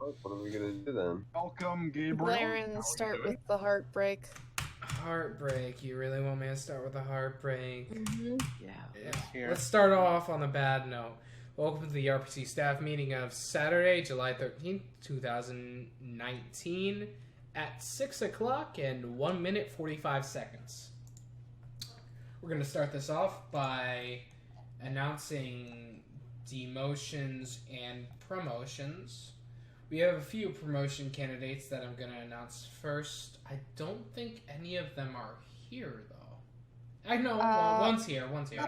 What are we gonna do then? Welcome, Gabriel. Laren, start with the heartbreak. Heartbreak. You really want me to start with a heartbreak? Yeah. Let's start off on a bad note. Welcome to the RPC Staff Meeting of Saturday, July 13th, 2019 at 6 o'clock and 1 minute 45 seconds. We're going to start this off by announcing demotions and promotions. We have a few promotion candidates that I'm going to announce first. I don't think any of them are here, though. I know one's here. Yeah,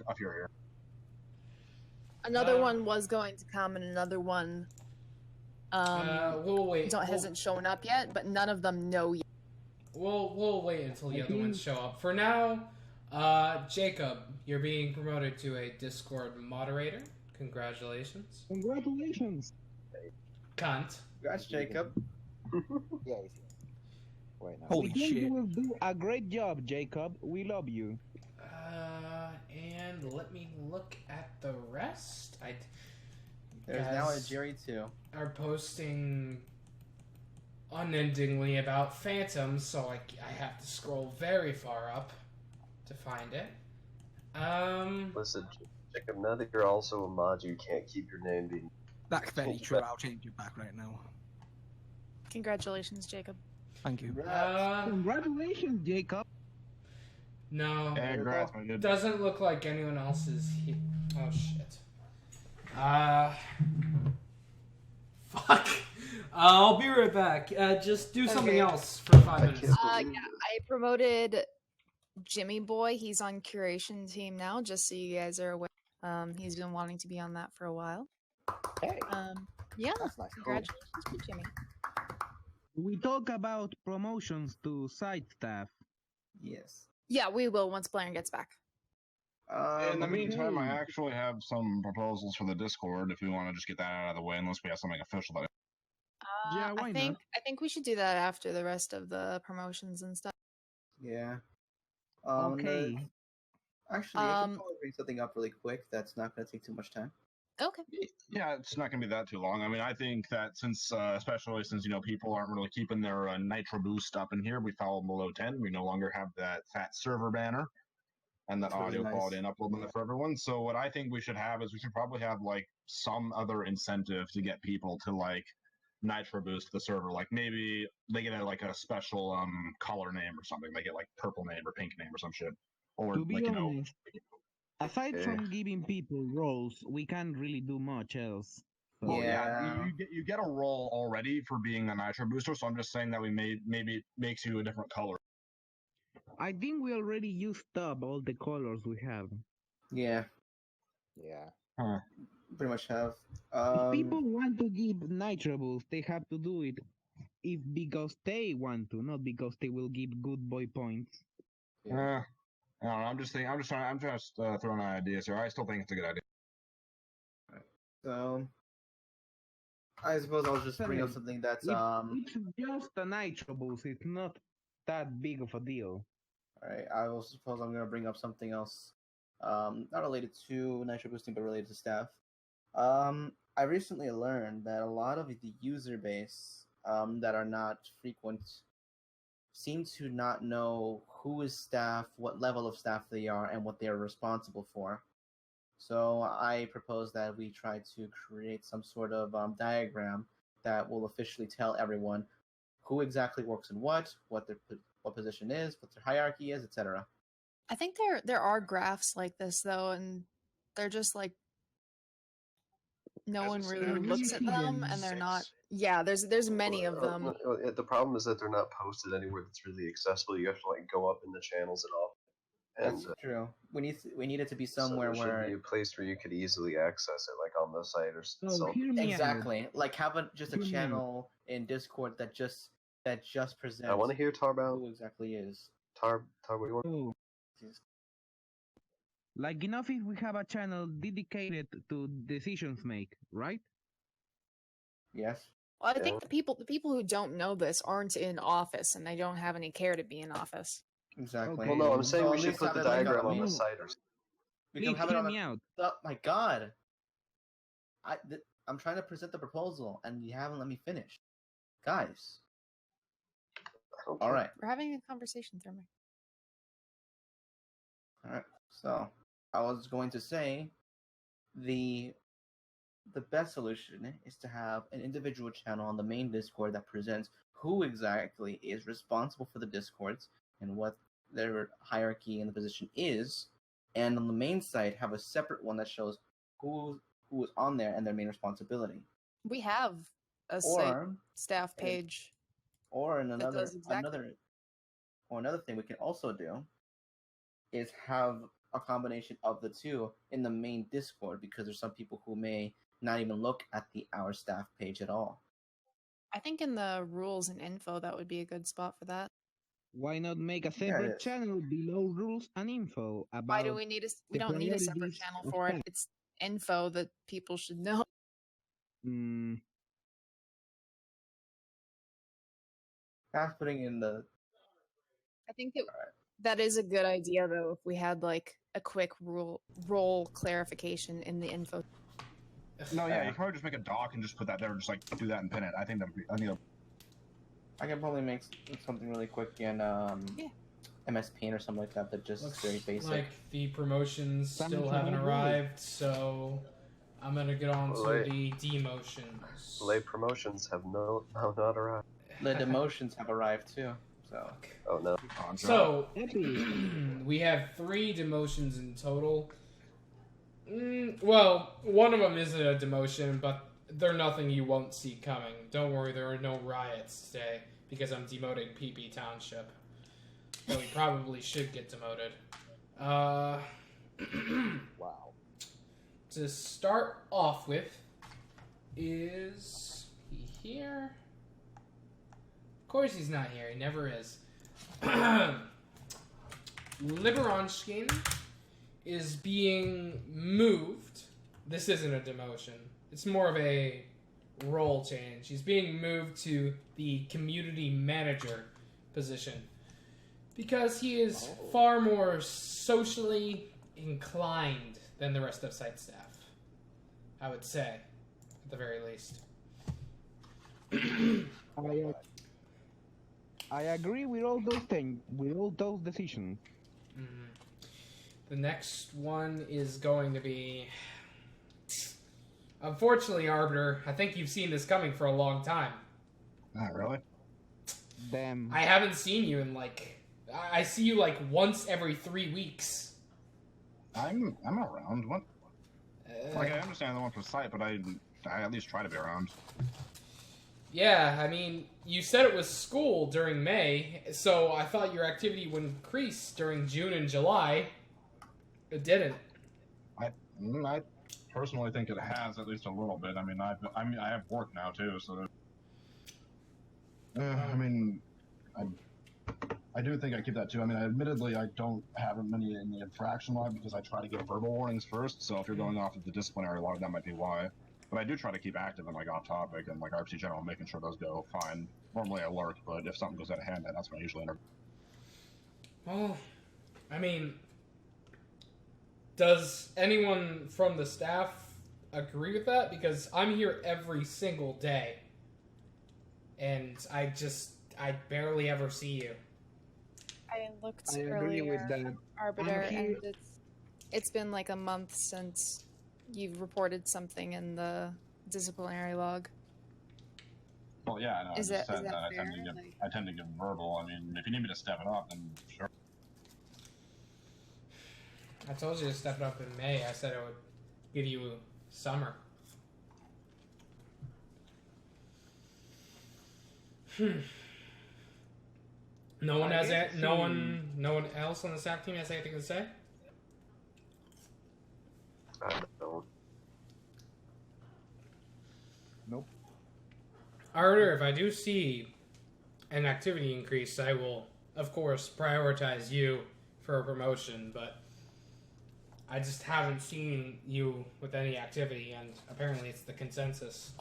up here. Another one was going to come, and another one we'll wait. hasn't shown up yet, but none of them know yet. We'll wait until the other ones show up. For now, Jacob, you're being promoted to a Discord moderator. Congratulations. Congratulations. Cunt. Congrats, Jacob. Yeah. Wait, no. Holy shit. You will do a great job, Jacob. We love you. And let me look at the rest. There's now a Jerry too. Are posting unendingly about Phantoms, so I have to scroll very far up to find it. Listen, Jacob, now that you're also a mod, you can't keep your name being... That's very true. I'll change it back right now. Congratulations, Jacob. Thank you. Congratulations, Jacob. No, Congrats, my dude. doesn't look like anyone else is here. Oh shit. Fuck. I'll be right back. Just do something else for 5 minutes. Yeah, I promoted Jimmy Boy. He's on curation team now, just so you guys are aware. He's been wanting to be on that for a while. Hey. Yeah, That's nice. congratulations to Jimmy. We talk about promotions to site staff. Yes. Yeah, we will once Blair gets back. In the meantime, I actually have some proposals for the Discord if we want to just get that out of the way, unless we have something official that. Yeah, why I think not? I think we should do that after the rest of the promotions and stuff. Yeah. Okay. Actually, I can probably bring something up really quick. That's not going to take too much time. Okay. Yeah, it's not going to be that too long. I mean, I think that since, especially since, people aren't really keeping their nitro boost up in here, we fell below 10. We no longer have that fat server banner and that That's really audio nice. quality and upload limit for everyone. So what I think we should have is we should probably have, some other incentive to get people to, nitro boost the server. Like, maybe they get, a special color name or something. They get, purple name or pink name or some shit. Or, To be honest, aside from giving people roles, we can't really do much else. So. Well, you get a role already for being a nitro booster, so I'm just saying that maybe it makes you a different color. I think we already used up all the colors we have. Yeah. Yeah. Huh. Pretty much have. If people want to give nitro boost, they have to do it because they want to, not because they will give good boy points. Yeah. I don't know, I'm just throwing out ideas here. I still think it's a good idea. So, I suppose I'll just bring up something that's It's just a nitro boost. It's not that big of a deal. Alright, I will suppose I'm going to bring up something else, not related to nitro boosting, but related to staff. I recently learned that a lot of the user base that are not frequent seem to not know who is staff, what level of staff they are, and what they are responsible for. So I propose that we try to create some sort of diagram that will officially tell everyone who exactly works in what their position is, what their hierarchy is, etc. I think there are graphs like this though, and they're just no one really looks at them, and they're not. Yeah, there's many of them. The problem is that they're not posted anywhere that's really accessible. You have to go up in the channels and all. And, That's true. We need it to be somewhere so there where should be a place where you could easily access it, on the site or So something. hear me exactly have just a Hear me channel in Discord that just presents. I want to hear Tarbow. who exactly is. Tar, what do you want? Oh. Enough if we have a channel dedicated to decisions make, right? Yes. Well, I think the people who don't know this aren't in office, and they don't have any care to be in office. Exactly. Okay. Well, no, I'm saying So we at should least put have the it, diagram on No. the site or something. We can Please have it hear on me out. Oh my god. I'm trying to present the proposal, and you haven't let me finish, guys. All right. We're having a conversation, Thermic. All right. So I was going to say, the best solution is to have an individual channel on the main Discord that presents who exactly is responsible for the Discords and what their hierarchy in the position is, and on the main site have a separate one that shows who is on there and their main responsibility. We have a site Or staff page. or in that another does exactly. another thing we can also do is have a combination of the two in the main Discord, because there's some people who may not even look at the Our Staff page at all. I think in the rules and info, that would be a good spot for that. Why not make a Yeah, it separate is. channel below rules and info about Why do we need we the don't need a separate priorities channel of for it. staff? It's info that people should know. That's putting in the I think that Alright. that is a good idea, though, if we had like a quick role clarification in the info. No, yeah, you can probably just make a doc and just put that there, just like do that and pin it. I think that'd be. I can probably make something really quick in MS Paint or something like that. That just Looks very basic. like the promotions Sounds still haven't really good. arrived, so I'm gonna get on to Wait. the demotions. Late promotions have not arrived. The demotions have arrived too. So Oh no. So Epic. we have 3 demotions in total. Well, one of them is a demotion, but they're nothing you won't see coming. Don't worry, there are no riots today because I'm demoting PP Township. Though he probably should get demoted. Wow. To start off with, is he here? Of course he's not here. He never is. Liberonshkin is being moved. This isn't a demotion. It's more of a role change. He's being moved to the community manager position because he is far more socially inclined than the rest of site staff. I would say, at the very least. I agree with all those things, with all those decisions. Mhm. The next one is going to be... Unfortunately, Arbiter, I think you've seen this coming for a long time. Not really. Damn. I haven't seen you in I see you once every 3 weeks. I'm around. What? Like I Uh, understand the one for site, but I at least try to be around. yeah, I mean, you said it was school during May, so I thought your activity would increase during June and July. It didn't. I personally think it has at least a little bit. I mean, I have work now too, so. I mean, I do think I keep that too. I mean, admittedly, I don't have many in the infraction log because I try to get verbal warnings first. So if you're going off of the disciplinary log, that might be why. But I do try to keep active and off topic and RPC general, making sure those go fine. Normally I lurk, but if something goes out of hand, then that's when I usually enter. Well, I mean, does anyone from the staff agree with that? Because I'm here every single day, and I barely ever see you. I looked I agree earlier, with that. Arbiter, I'm and here- it's been like a month since you've reported something in the disciplinary log. Well, yeah, I know. Is I just that- is said that that fair? I tend to give verbal. I mean, if you need me to step it up, then sure. I told you to step it up in May. I said I would give you summer. No one has I no one else on the staff team has anything to say. I don't. Nope. Arbiter, if I do see an activity increase, I will, of course, prioritize you for a promotion, but I just haven't seen you with any activity, and apparently it's the consensus.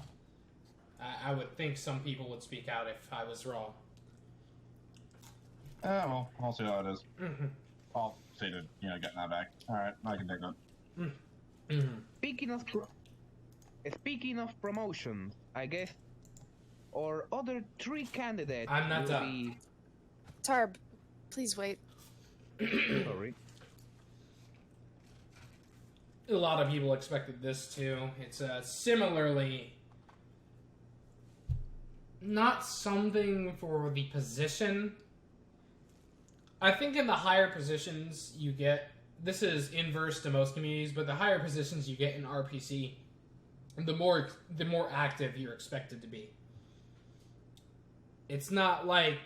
I would think some people would speak out if I was wrong. Well, I'll see how it is. Mm-hmm. I'll see to getting that back. All right, I can take that. Mm-hmm. Speaking of Speaking of promotions, I guess our other 3 candidates I'm not will done. be... Tarb, please wait. Sorry. A lot of people expected this too. It's similarly not something for the position. I think in the higher positions you get, this is inverse to most communities, but the higher positions you get in RPC, the more active you're expected to be. It's not like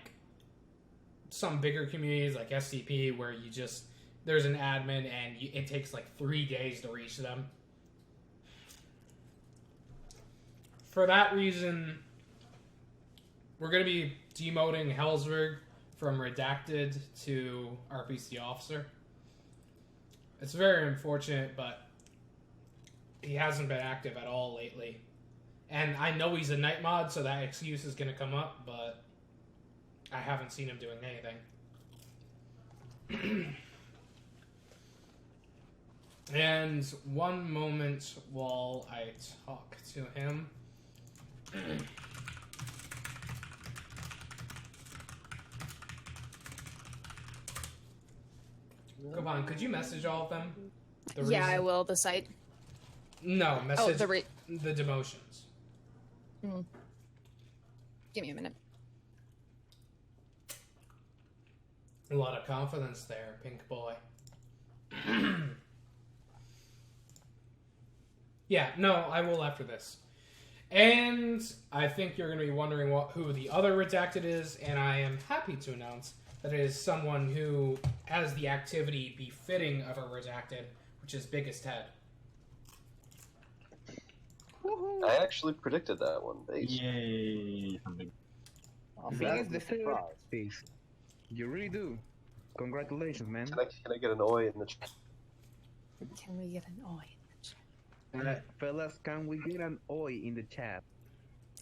some bigger communities like SCP where you just, there's an admin and it takes like 3 days to reach them. For that reason, we're going to be demoting Hellsberg from redacted to RPC officer. It's very unfortunate, but he hasn't been active at all lately. And I know he's a night mod, so that excuse is going to come up, but I haven't seen him doing anything. And one moment while I talk to him. Come on, could you message all of them? Yeah, I will. The site. No, message the the demotions. Give me a minute. A lot of confidence there, pink boy. Yeah, no, I will after this. And I think you're going to be wondering who the other redacted is, and I am happy to announce that it is someone who has the activity befitting of a redacted, which is Biggest Head. I actually predicted that one. Yay! Biggest deserve space. You really do. Congratulations, man. Can I get an oi in the chat? Can we get an oi in the chat? Fellas, can we get an oi in the chat?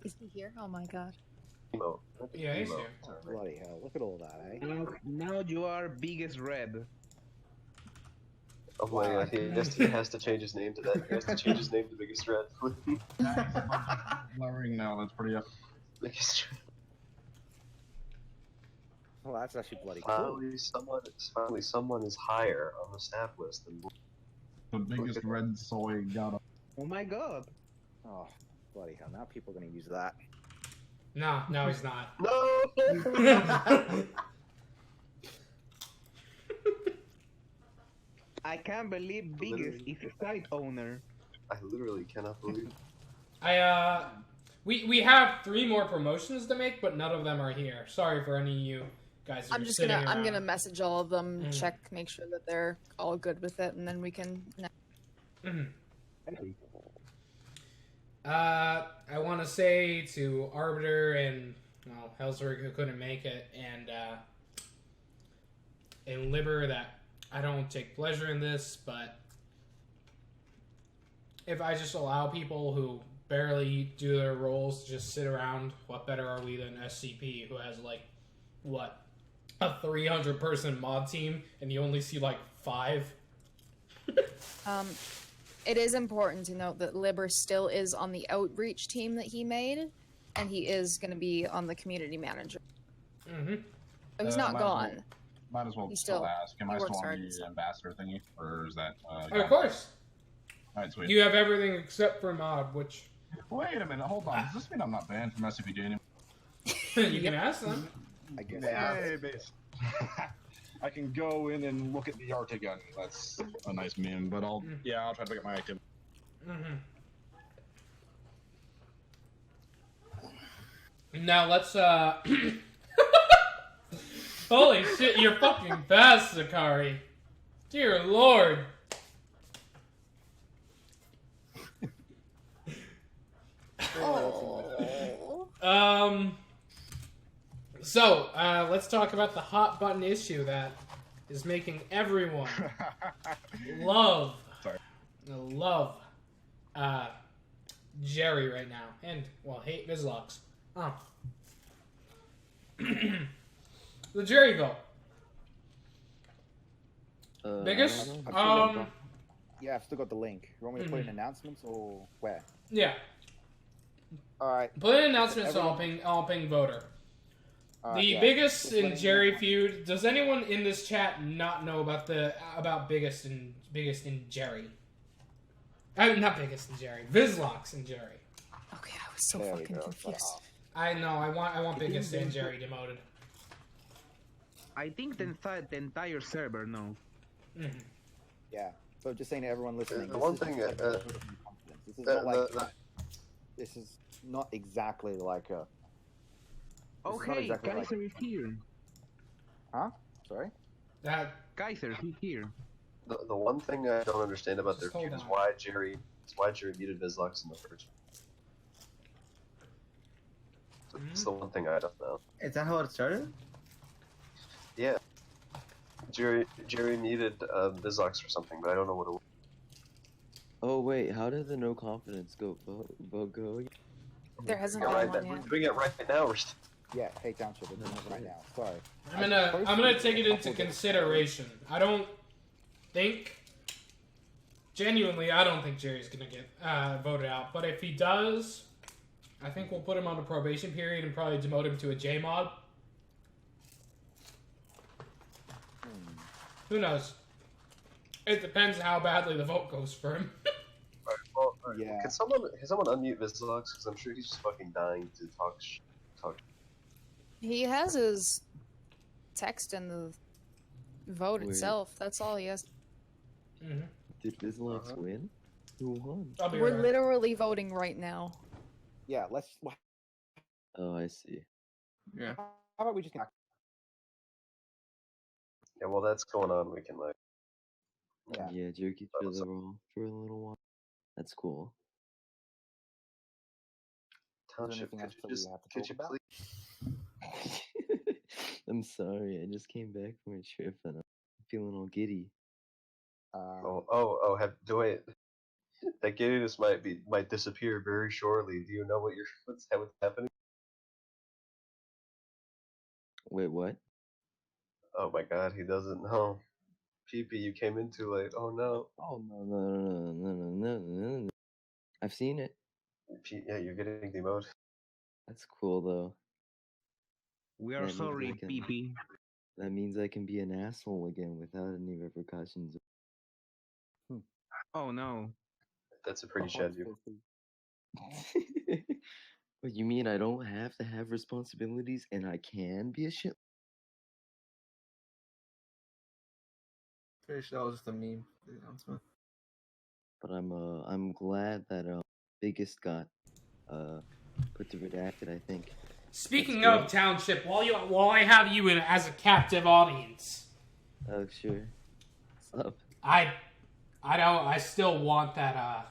Is he here? Oh my god. Emo. Yeah, he's Emo. here. Bloody hell, look at all that, eh? Now you are biggest red. Oh my god, he has to change his name to that. He has to change his name to Biggest Red. Blurring now, that's pretty up. Biggest Red. Well, that's actually bloody cool. Finally someone is higher on the staff list than The biggest red soy got up. Oh my god. Oh, bloody hell, now people are gonna use that. No, he's not. No! I can't believe biggest is a site owner. I literally cannot believe. We have 3 more promotions to make, but none of them are here. Sorry for any of you guys. Who I'm are just sitting gonna around. I'm gonna message all of them, check, make sure that they're all good with it, and then we can. I want to say to Arbiter and Hellsberg, who couldn't make it, and Liber that I don't take pleasure in this, but if I just allow people who barely do their roles to just sit around, what better are we than SCP, who has like a 300-person mod team, and you only see like 5? It is important to note that Liber still is on the outreach team that he made, and he is going to be on the community manager. Mm-hmm. So he's not gone. Might as well He still still- ask. Am I works still on hard, the so. ambassador thingy? Or is that... Of course. Alright, sweet. You have everything except for mod, which Wait a minute, hold on. Does this mean I'm not banned from SCPD anymore? you can ask them. I guess. Yay, base. I can go in and look at the art again. That's a nice meme, but I'll try to pick up my activity. Mm-hmm. Now let's Holy shit, you're fucking fast, Zakari. Dear Lord. So, let's talk about the hot button issue that is making everyone love Jerry right now, and hate Vizlox. The Jerry vote. Biggest? Yeah, I've still got the link. You want me to put in announcements or where? Yeah. All right. Put an announcement so Everyone- I'll ping voter. The yeah. biggest Just and letting Jerry everyone- feud. Does anyone in this chat not know about biggest and Jerry? Not biggest and Jerry. Vizlox and Jerry. Okay, I was so There we fucking go. confused. I know. I want biggest and Jerry demoted. I think the entire server, no. Mhm. Yeah. So just saying to everyone listening. The this one is just thing, like a vote of confidence. This is not like. This is not exactly like a. Oh, It's not hey, exactly like- Kaiser is here. Huh? Sorry. That Kaiser, he's here. The one thing I don't understand about their Just hold feud is on. why Jerry muted Vizlux in the first. It's the one thing I don't know. Is that how it started? Yeah. Jerry muted Vizlux for something, but I don't know what it was. Oh wait, how did the no confidence vote go? There hasn't We're been one we're yet. doing it right now. Yeah. Hey, Township. We're doing it right now. Sorry. I'm gonna take it into consideration. I don't think. Genuinely, I don't think Jerry's gonna get voted out. But if he does, I think we'll put him on a probation period and probably demote him to a J mod. Who knows? It depends how badly the vote goes for him. Well, Yeah. Can someone unmute Vizlux? Because I'm sure he's just fucking dying to talk. He has his text in the vote Wait. itself. That's all he has. Mm-hmm. Did Vizlox win? Who won? I'll be We're right. literally voting right now. Yeah. Let's. Oh, I see. Yeah. How about we just? Yeah, while that's going on, we can like. Yeah. Yeah, jerky for the roll for a little while. That's cool. Township, anything else could that you we just have to could talk you about? please? I'm sorry, I just came back from a trip and I'm feeling all giddy. Do it. That giddiness might disappear very shortly. Do you know what's happening? Wait, what? Oh my god, he doesn't know. PP, you came in too late. Oh no. Oh no. I've seen it. Yeah, you're getting demoted. That's cool though. We are That means sorry, I can- PP. That means I can be an asshole again without any repercussions. Oh no. That's a pretty shed you. What you mean I don't have to have responsibilities and I can be a shit? Pretty sure that was just a meme. The announcement. But I'm glad that biggest got put to redacted. I think. Speaking That's of good. Township, while I have you in as a captive audience, Oh sure. What's up? I still want that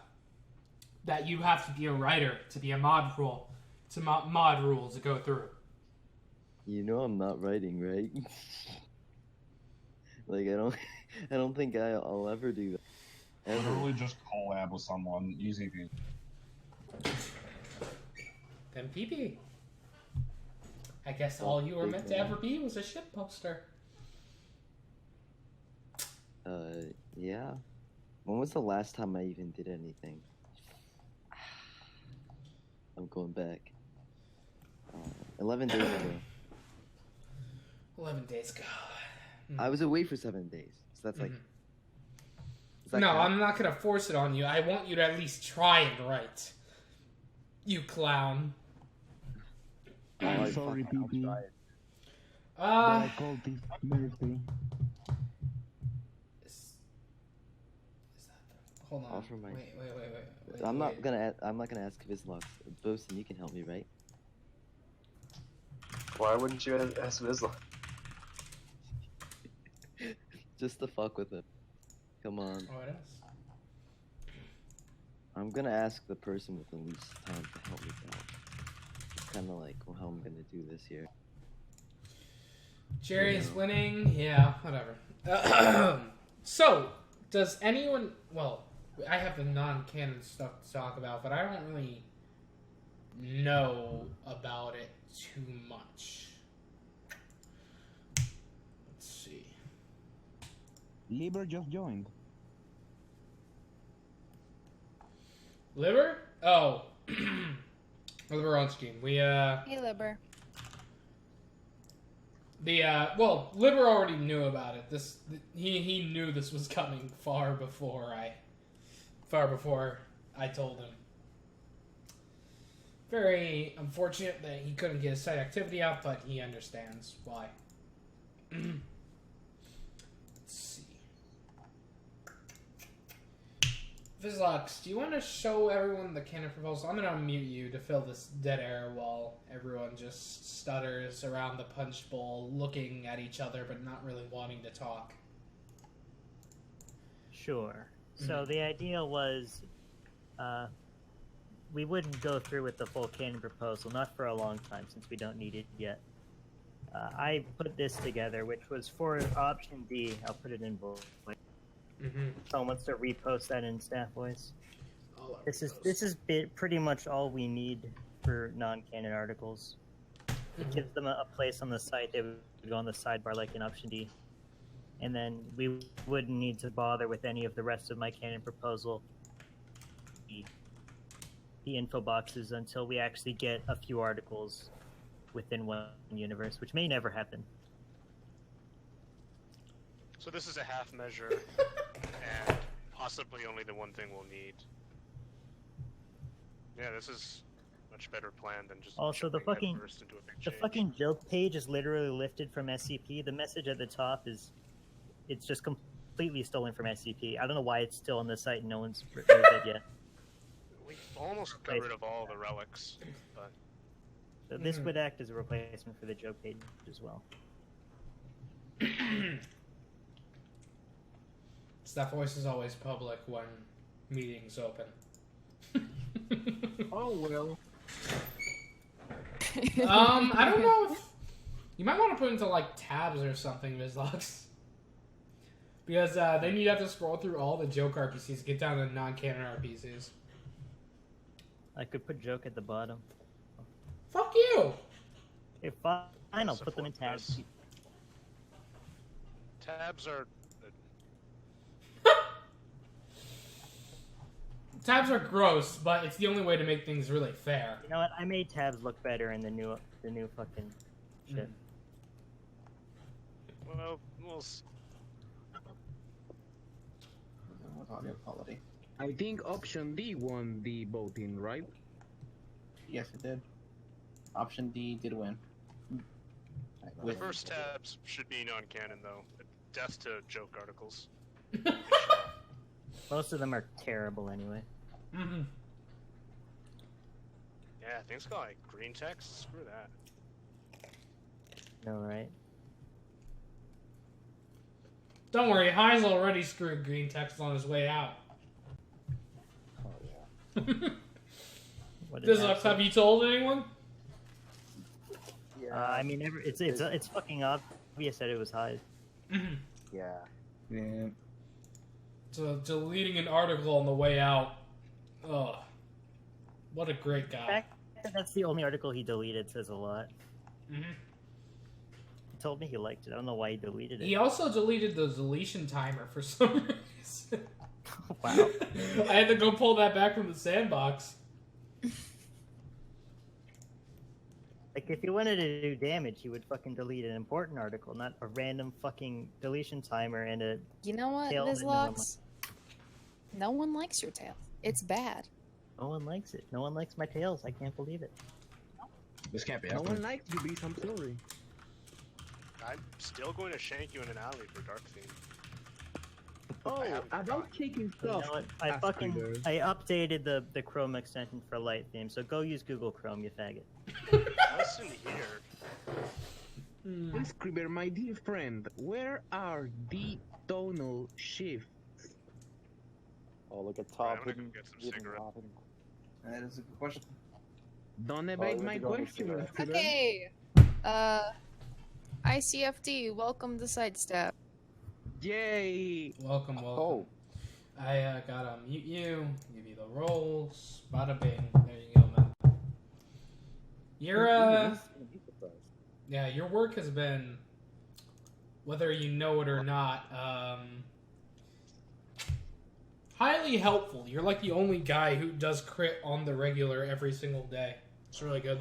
that you have to be a writer to be a mod rule to mod rules to go through. You know I'm not writing, right? Like I don't think I'll ever do that. Ever. Literally just collab with someone. Easy peasy. Then PP. I guess all you were meant to ever be was a shit poster. Yeah. When was the last time I even did anything? I'm going back. 11 days ago. 11 days ago. I was away for 7 days. So that's like. Mhm. does that No, count? I'm not gonna force it on you. I want you to at least try and write. You clown. I'm Like, sorry, fucking, I'll PP. try it. But I called this birthday. Is that the, hold on. Offer my- Wait. I'm not wait. gonna. I'm not gonna ask Vizlox. Boastin, you can help me, right? Why wouldn't you ask Vizla? Just to fuck with him. Come on. Oh, it is. I'm gonna ask the person with the least time to help me out. It's kind of like how I'm gonna do this here. Jerry's Yeah. winning. Yeah, whatever. So, does anyone? Well, I have the non-canon stuff to talk about, but I don't really know about it too much. Let's see. Lieber just joined. Liver? Oh, we're on stream. Hey, Liber. Well, Liber already knew about it. He knew this was coming far before I told him. Very unfortunate that he couldn't get his site activity out, but he understands why. Let's see. Vizlox, do you want to show everyone the canon proposal? I'm going to unmute you to fill this dead air while everyone just stutters around the punch bowl, looking at each other but not really wanting to talk. Sure. So the idea was we wouldn't go through with the full canon proposal, not for a long time since we don't need it yet. I put this together, which was for option D. I'll put it in bold. Someone wants to repost that in staff voice. This is pretty much all we need for non-canon articles. It gives them a place on the site. They would go on the sidebar like in option D, and then we wouldn't need to bother with any of the rest of my canon proposal, the info boxes, until we actually get a few articles within one universe, which may never happen. So this is a half measure, and possibly only the one thing we'll need. Yeah, this is much better plan than just also the jumping headfirst into a big change. fucking joke page is literally lifted from SCP. The message at the top it's just completely stolen from SCP. I don't know why it's still on the site and no one's removed it yet. We almost got rid of all the relics, but So this would act as a replacement for the joke page as well. Staff voice is always public when meetings open. Oh well. I don't know if you might want to put into like tabs or something, Vizlox. Because then you'd have to scroll through all the joke RPCs to get down to non-canon RPCs. I could put joke at the bottom. Fuck you! Okay, fine, I'll put them in tabs. tabs are. Tabs are gross, but it's the only way to make things really fair. You know what? I made tabs look better in the new fucking shit. Well, we'll see. Audio quality. I think option D won the voting, right? Yes, it did. Option D did win. The first tabs should be non-canon, though. Death to joke articles. Most of them are terrible anyway. Yeah, things got like green text. Screw that. No, right? Don't worry, Heisel already screwed green text on his way out. Oh yeah. Vizlox, have you told anyone? Yeah. I mean, it's fucking obvious that it was Heis. Yeah. Yeah. So deleting an article on the way out. Ugh. What a great The guy. fact that that's the only article he deleted says a lot. He told me he liked it. I don't know why he deleted it. He also deleted the deletion timer for some reason. Wow. I had to go pull that back from the sandbox. Like, if he wanted to do damage, he would fucking delete an important article, not a random fucking deletion timer and a... You know what, Tail that no one Vizlox? No one likes your tail. It's bad. No one likes it. No one likes my tails. I can't believe it. This can't be No happening. one likes you, Beast. I'm sorry. I'm still going to shank you in an alley for Dark Theme. Oh, haven't about taking You stuff. know what? I updated the Chrome extension for Light Theme, so go use Google Chrome, you faggot. Listen here. Scriber, my dear friend, where are the tonal shifts? Oh, look at Right, top. I'm gonna go get some cigarettes. That is a good question. Don't evade you my have to go with question, cigarettes. Scriber. Okay. ICFD, welcome to Sidestep. Yay! Welcome. Oh, I gotta mute you, give you the rolls. Bada bing. There you go, man. Your yeah, your work has been, whether you know it or not, highly helpful. You're like the only guy who does crit on the regular every single day. It's really good.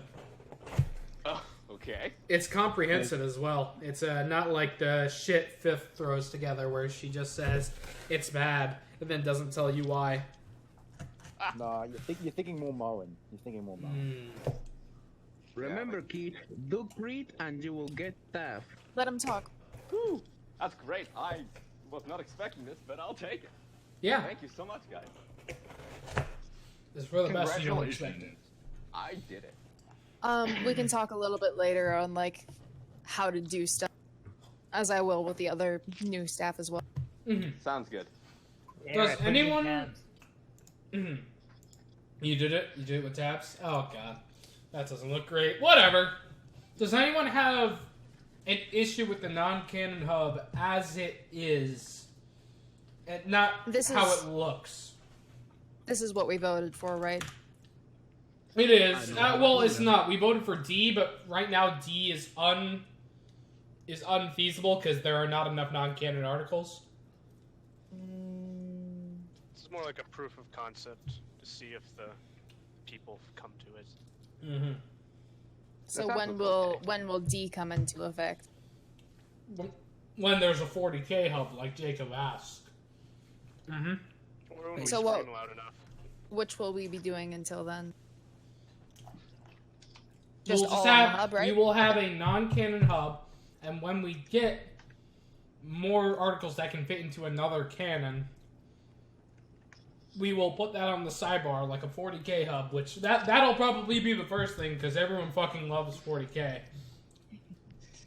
Oh, okay. It's comprehensive as well. It's not like the shit Fifth throws together where she just says it's bad and then doesn't tell you why. No, you're thinking more Moen. You're thinking more Moen. Remember, kid, do crit and you will get staff. Let him talk. Whew, that's great. I was not expecting this, but I'll take it. Yeah. Thank you so much, guys. It's for the best you don't expect it. I did it. We can talk a little bit later on like how to do stuff, as I will with the other new staff as well. Sounds good. Does anyone? You did it. You did it with tabs. Oh god, that doesn't look great. Whatever. Does anyone have an issue with the non-canon hub as it is, and not how it looks? This is what we voted for, right? It is. Well, it's not. We voted for D, but right now D is unfeasible because there are not enough non-canon articles. This is more like a proof of concept to see if the people come to it. So when will D come into effect? When there's a 40k hub, like Jacob asked. Or when So we what? scream loud enough. Which will we be doing until then? We'll Just all on the hub, right? We will have a non-canon hub, and when we get more articles that can fit into another canon, we will put that on the sidebar like a 40k hub, which that'll probably be the first thing because everyone fucking loves 40k.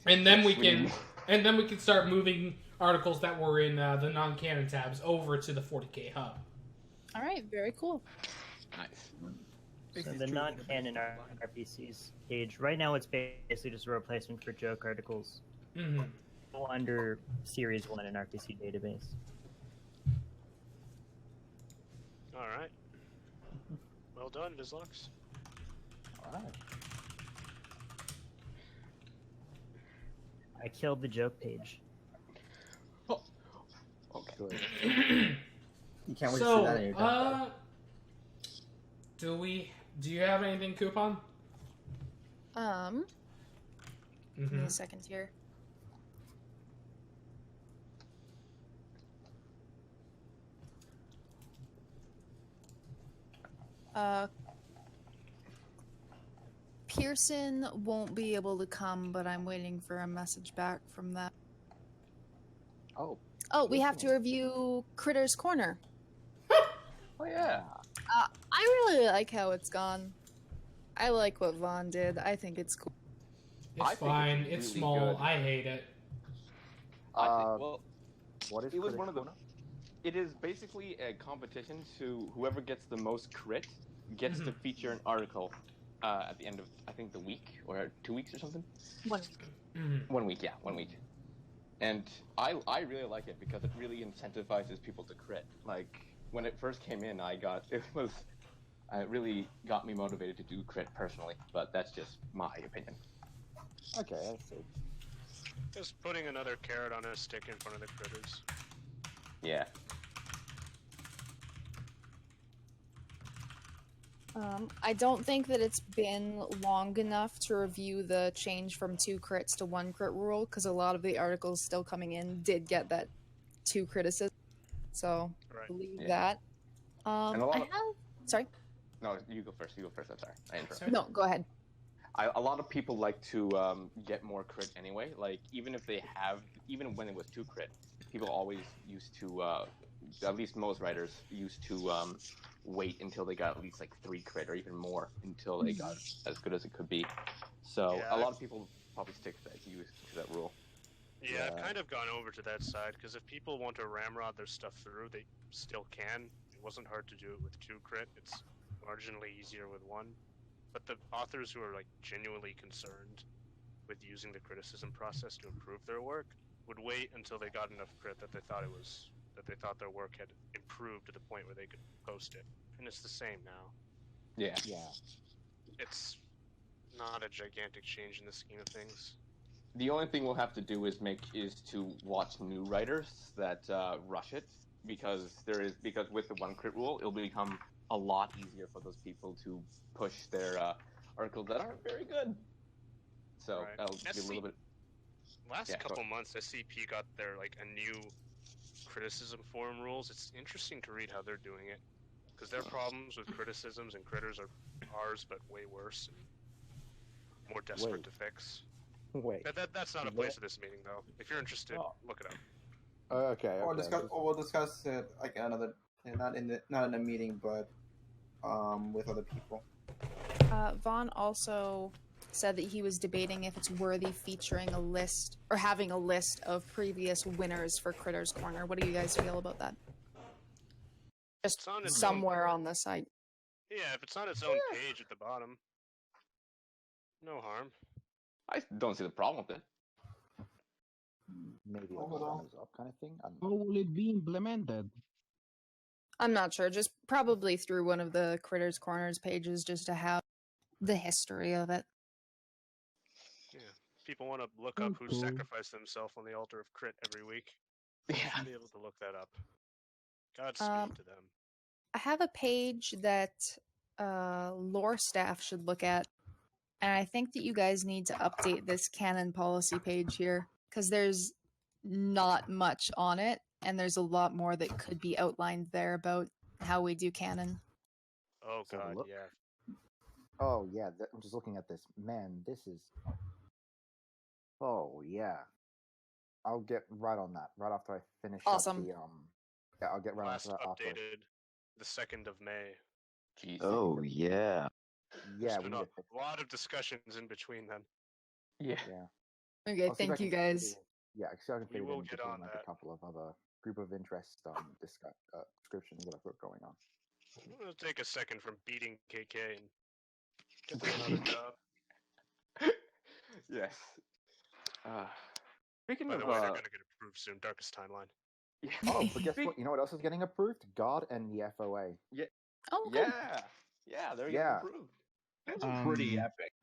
And then we can start moving articles that were in the non-canon tabs over to the 40k hub. All right, very cool. Nice. So the non-canon RPCs page, right now it's basically just a replacement for joke articles. Under Series 1 in RPC database. Alright. Well done, Vizlux. Alright. I killed the joke page. Oh. Okay. You can't wait to see that in your deck. Do you have anything, Coupon? Give me a second here. Pearson won't be able to come, but I'm waiting for a message back from that. Oh. Oh, we have to review Critter's Corner. Oh yeah. I really like how it's gone. I like what Vaughn did. I think it's cool. It's fine. It's really small. good. I hate it. Well, what is it was Critic one of the. Corner? It is basically a competition to whoever gets the most crit gets to feature an article at the end of I think the week or 2 weeks or something. 1 week. 1 week, yeah, 1 week. And I really like it because it really incentivizes people to crit. Like when it first came in, it really got me motivated to do crit personally. But that's just my opinion. Okay, I see. Just putting another carrot on a stick in front of the critters. Yeah. I don't think that it's been long enough to review the change from 2 crits to 1 crit rule, because a lot of the articles still coming in did get that 2 criticism. So, believe that. And a lot of... Sorry? No, you go first. I'm sorry. I interrupted. No, go ahead. A lot of people like to get more crit anyway. Like even when it was 2 crit, people always used to, at least most writers used to wait until they got at least like 3 crit or even more until they got as good as it could be. So a lot of people probably stick to that rule. Yeah, I've kind of gone over to that side because if people want to ramrod their stuff through, they still can. It wasn't hard to do it with 2 crit. It's marginally easier with 1. But the authors who are like genuinely concerned with using the criticism process to improve their work would wait until they got enough crit that they thought their work had improved to the point where they could post it. And it's the same now. Yeah. It's not a gigantic change in the scheme of things. The only thing we'll have to do is to watch new writers that rush it, because with the 1 crit rule, it'll become a lot easier for those people to push their articles that aren't very good. So Right. that'll be a little bit. Last couple months, SCP got their a new criticism forum rules. It's interesting to read how they're doing it, because their problems with criticisms and critters are ours, but way worse and more desperate to fix. Wait. That's not a place of this meeting, though. If you're interested, look it up. Okay. We'll discuss it like another, not in a meeting, but with other people. Vaughn also said that he was debating if it's worthy featuring a list or having a list of previous winners for Critters Corner. What do you guys feel about that? Just somewhere on the site. Yeah, if it's on its own page at the bottom, no harm. I don't see the problem with it. Maybe like a thumbs up kind of thing. How will it be implemented? I'm not sure. Just probably through one of the Critters Corners pages, just to have the history of it. Yeah, people want to look up who sacrificed themselves on the altar of crit every week. Yeah, be able to look that up. Godspeed to them. I have a page that lore staff should look at, and I think that you guys need to update this canon policy page here, because there's not much on it, and there's a lot more that could be outlined there about how we do canon. Oh god, yeah. Oh yeah, I'm just looking at this. Man, this is. Oh yeah, I'll get right on that right after I finish Awesome. up the Yeah, I'll get right Last on that after. updated the 2nd of May. Jeez. Oh yeah. Yeah, There's we been need a to lot of discussions in between then. Yeah. Okay, I'll see if I thank you can guys. fit it in- Yeah, actually, I can fit We it will in get between on like that. a couple of other group of interest descriptions that I've got going on. It'll take a second from beating KK and get them another job. Yes. Speaking By of, the way, they're gonna get approved soon. Darkest Timeline. Yeah. Oh, but guess what? You know what else is getting approved? God and the FOA. Yeah. Oh, good. Yeah, they're Yeah. getting approved. That's pretty epic.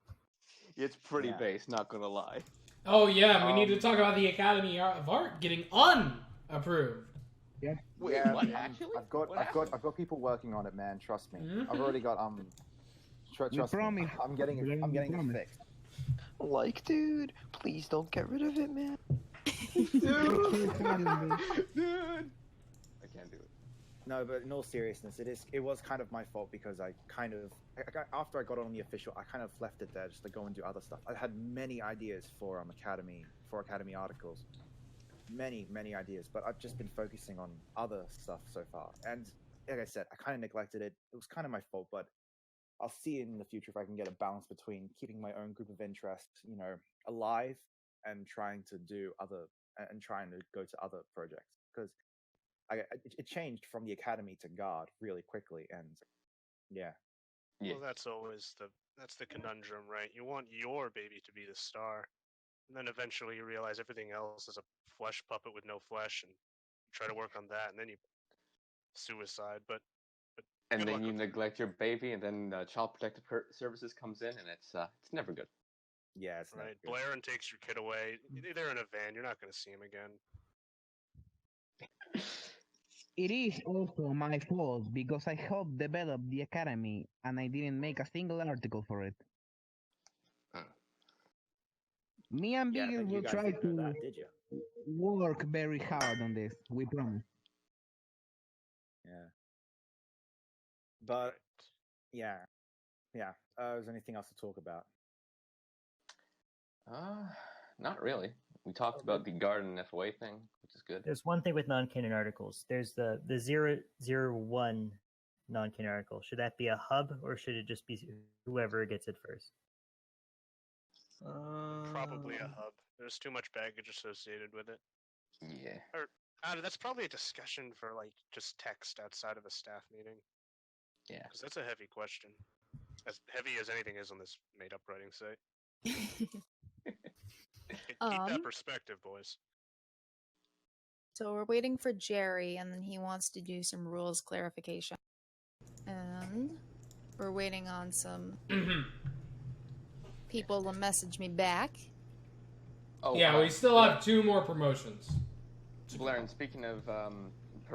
It's pretty Yeah. base, not gonna lie. Oh yeah, we need to talk about the Academy of Art getting unapproved. Yeah. Wait, Yeah, what? man, Actually? I've got people working on it, man. Trust me. I've already got Trust me. promise. I'm getting it promise. fixed. Like, dude, please don't get rid of it, man. Dude. I can't do it. No, but in all seriousness, it was kind of my fault because after I got on the official, I kind of left it there just to go and do other stuff. I had many ideas for Academy articles, many ideas, but I've just been focusing on other stuff so far. And like I said, I kind of neglected it. It was kind of my fault, but I'll see in the future if I can get a balance between keeping my own group of interests, alive and trying to go to other projects because it changed from the Academy to Guard really quickly, and yeah. Well, that's always that's the conundrum, right? You want your baby to be the star, and then eventually you realize everything else is a flesh puppet with no flesh, and you try to work on that, and then you suicide. But and then you neglect your baby, and then Child Protective Services comes in, and it's never good. Yeah, it's right. Blaren takes your kid away. They're in a van. You're not going to see him again. It is also my fault because I helped develop the Academy and I didn't make a single article for it. Me and Biggs will try to work very hard on this. We promise. Yeah. But yeah. Is there anything else to talk about? Not really. We talked about the Garden FOA thing, which is good. There's one thing with non-canon articles. There's the 001 non-canon article. Should that be a hub or should it just be whoever gets it first? Probably a hub. There's too much baggage associated with it. Yeah. Or that's probably a discussion for just text outside of a staff meeting. Yeah. Because that's a heavy question. As heavy as anything is on this made-up writing site. Keep that perspective, boys. So we're waiting for Jerry, and then he wants to do some rules clarification. And we're waiting on some people to message me back. Oh, yeah, we still have 2 more promotions. Blair, and speaking of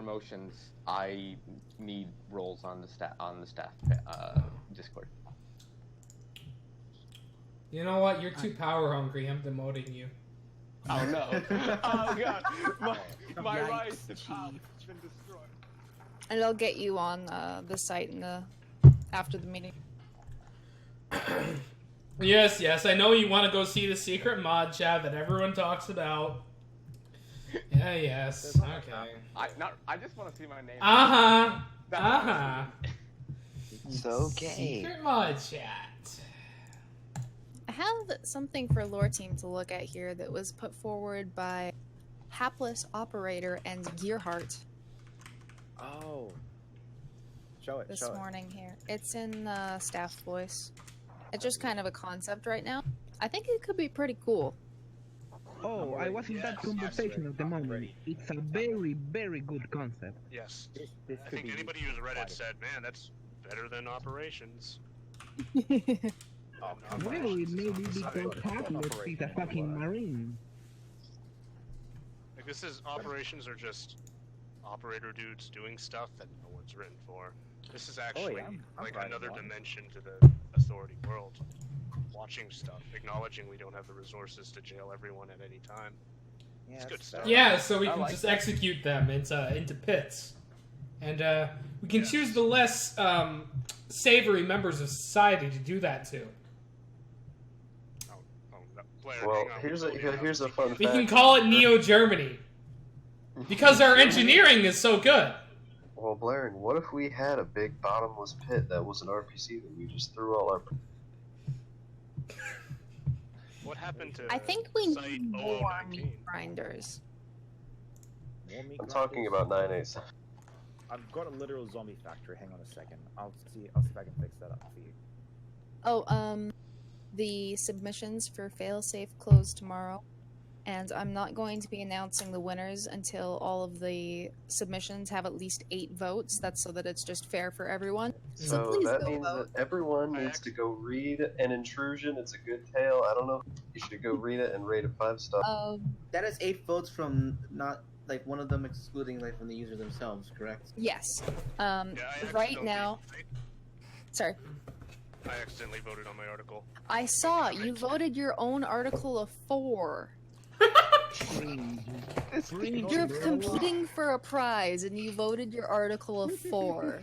promotions, I need roles on the staff Discord. You know what? You're too power hungry. I'm demoting you. Oh no! Oh god! My rise to power has been destroyed. And I'll get you on the site after the meeting. Yes. I know you want to go see the secret mod chat that everyone talks about. Yeah, yes. Okay. I just want to see my name. It's okay. Secret mod chat. I have something for lore team to look at here that was put forward by Hapless Operator and Gearheart Oh. Show it. this show morning here. It's in staff voice. It's just kind of a concept right now. I think it could be pretty cool. Oh, I was in that conversation at the moment. It's a very, very good concept. Yes. This I could think be anybody who's read quite it said, man, that's better than operations. Well, it may be because Hapless is a fucking marine. Like, this is operations are just operator dudes doing stuff that no one's written for. This is actually I'm like riding another one. dimension to the authority world. Watching stuff, acknowledging we don't have the resources to jail everyone at any time. Yeah, It's good that's stuff. fair. Yeah, so we I can like just that. execute them into pits. And we can choose the less savory members of society to do that to. No, Blair, Well, hang on, here's a fun We fact. can call it Neo-Germany. Because our engineering is so good. Well, Blaring, what if we had a big bottomless pit that was an RPC that we just threw all our... What happened to I think we Site need more 0019? meat grinders. More meat I'm talking grinders? about 987. I've got a literal zombie factory. Hang on a second. I'll see if I can fix that up for you. Oh, the submissions for failsafe close tomorrow, and I'm not going to be announcing the winners until all of the submissions have at least 8 votes. That's so that it's just fair for everyone. So So please that go means vote. that everyone needs to go read An Intrusion. It's a good tale. I don't know. You should go read it and rate it 5 stars. That is 8 votes from not like one of them excluding like from the user themselves, correct? Yes. Yeah, I Right accidentally- now. Sorry. I accidentally voted on my article. I saw you voted your own article of 4. You're competing for a prize, and you voted your article of 4.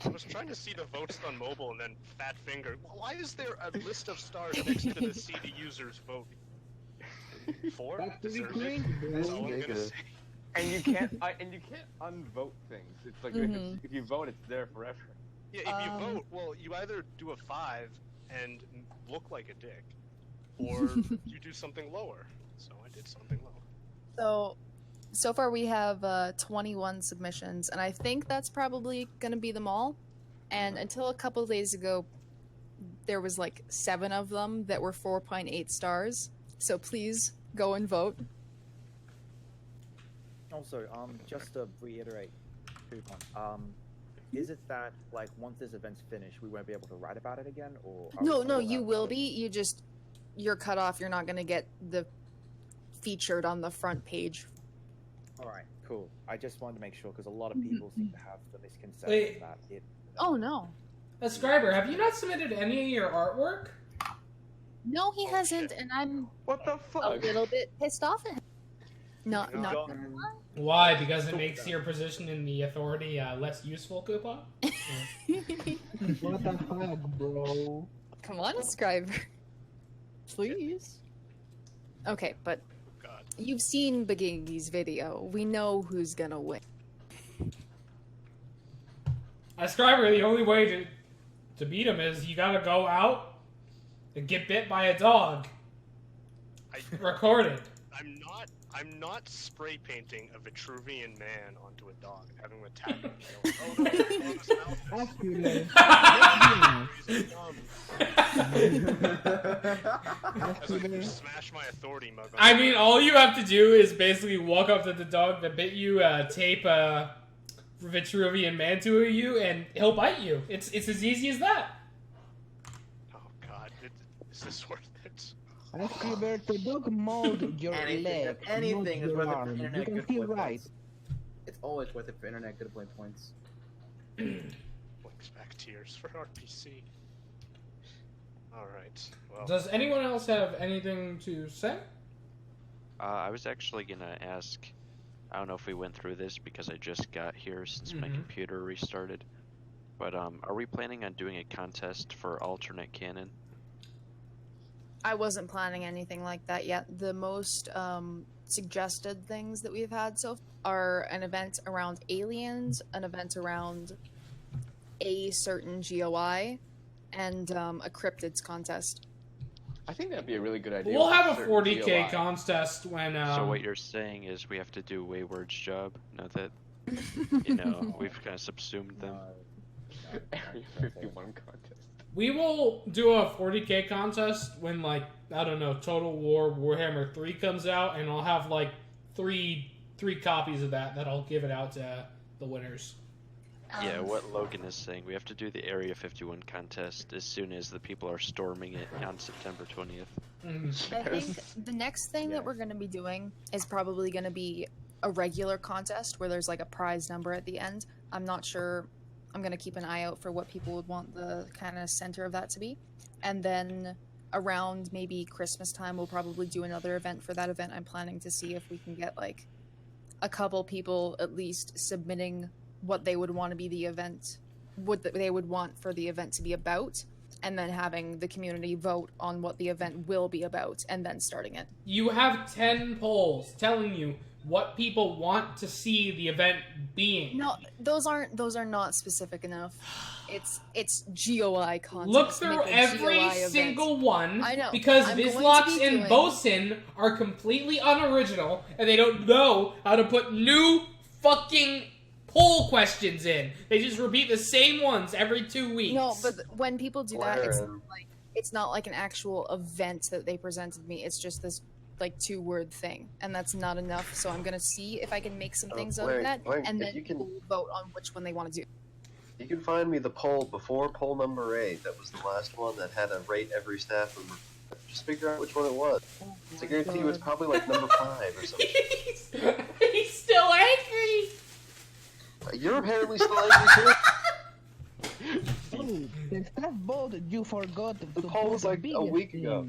I was trying to see the votes on mobile and then fat finger. Why is there a list of stars next to the CD user's vote? 4? That's pretty Deserve it? crazy, That's bro. all I'm gonna Negative. say. And you can't unvote things. It's like if you vote, it's there forever. Yeah, if you vote, well, you either do a 5 and look like a dick, or you do something lower. So I did something lower. So far we have 21 submissions, and I think that's probably gonna be them all. And until a couple of days ago, there was like 7 of them that were 4.8 stars. So please go and vote. Also, just to reiterate, Coupon, is it that like once this event's finished, we won't be able to write about it again, or are we No, still you allowed will to? be. You're cut off. You're not gonna get the featured on the front page. All right, cool. I just wanted to make sure because a lot of people seem to have the misconception Wait. that it. Oh no. Scriber, have you not submitted any of your artwork? No, he hasn't, and I'm What the a fuck? little bit pissed off at him. Not No. gonna lie. Why? Because it makes your position in the authority less useful, Coupon? What the fuck, bro? Come on, Scriber. Please. Okay, but God. you've seen Bagingi's video. We know who's gonna win. Scriber, the only way to beat him is you gotta go out and get bit by a dog. Recorded. I'm not spray painting a Vitruvian man onto a dog and having him attack and kill. Oh no, his mouth is- As I smash my authority mug on I the mean, ground. all you have to do is basically walk up to the dog that bit you, tape a Vitruvian man to you, and he'll bite you. It's as easy as that. Oh god, is this worth it? Scriber, the dog mauled your leg, Anything not is your worth it for arm. internet You can good still footballs. write. It's always worth it for internet good point points. Links back tiers for RPC. Alright, well. Does anyone else have anything to say? I was actually gonna ask, I don't know if we went through this because I just got here since my computer restarted, but are we planning on doing a contest for alternate cannon? I wasn't planning anything like that yet. The most suggested things that we've had so far are an event around aliens, an event around a certain GOI, and a cryptids contest. I think that'd be a really good idea. We'll have a certain 40k GOI. contest when. So what you're saying is we have to do Wayward's job, now that, we've kind of subsumed them. Area 51 contest. We will do a 40k contest when, like, I don't know, Total War Warhammer 3 comes out, and I'll have, like, three copies of that I'll give it out to the winners. Yeah, what Logan is saying, we have to do the Area 51 contest as soon as the people are storming it on September 20th. I think the next thing that we're going to be doing is probably going to be a regular contest where there's like a prize number at the end. I'm not sure. I'm going to keep an eye out for what people would want the kind of center of that to be. And then around maybe Christmas time, we'll probably do another event for that event. I'm planning to see if we can get like a couple people at least submitting what they would want to be the event, what they would want for the event to be about, and then having the community vote on what the event will be about, and then starting it. You have 10 polls telling you what people want to see the event being. No, those are not specific enough. It's GOI content. Look through every single one. I know. Because I'm going to Vislox be and doing- Bosun are completely unoriginal, and they don't know how to put new fucking poll questions in. They just repeat the same ones every 2 weeks. No, but when people do that, Blair. it's not like an actual event that they presented me. It's just this like 2-word thing, and that's not enough. So I'm gonna see if I can make some things out of that, and then people will vote on which one they want to do. You can find me the poll before poll number 8. That was the last one that had a rate every staff member. Just figure out which one it was. I guarantee you it's probably like number 5 or something. He's still angry. You're apparently still angry too. Oh, the staff vote you forgot. The poll was like a week ago.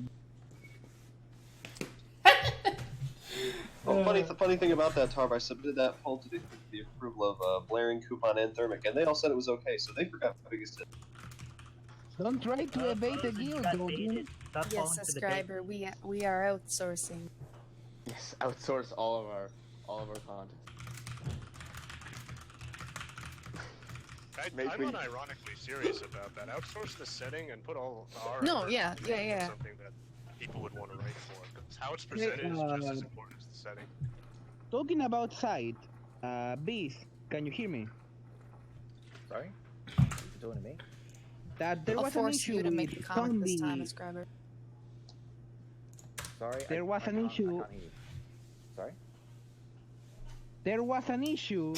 Well, funny thing about that, Tarv, I submitted that poll to the approval of Blaring, Coupon, and Thermic, and they all said it was okay, so they forgot the biggest hit. Don't try to evade the guild, Odin. Yes, subscriber, we are outsourcing. Yes, outsource all of our content. I'm unironically serious about that. Outsource the setting and put all our No, effort yeah. into something that people would want to write for. Because how it's presented is just as important as the setting. Talking about site, Beast, can you hear me? Sorry? You talking to me? That there I'll was an force issue you to make with a comment this time, zombie. subscriber. Sorry? There was an issue. I can't hear you. Sorry? There was an issue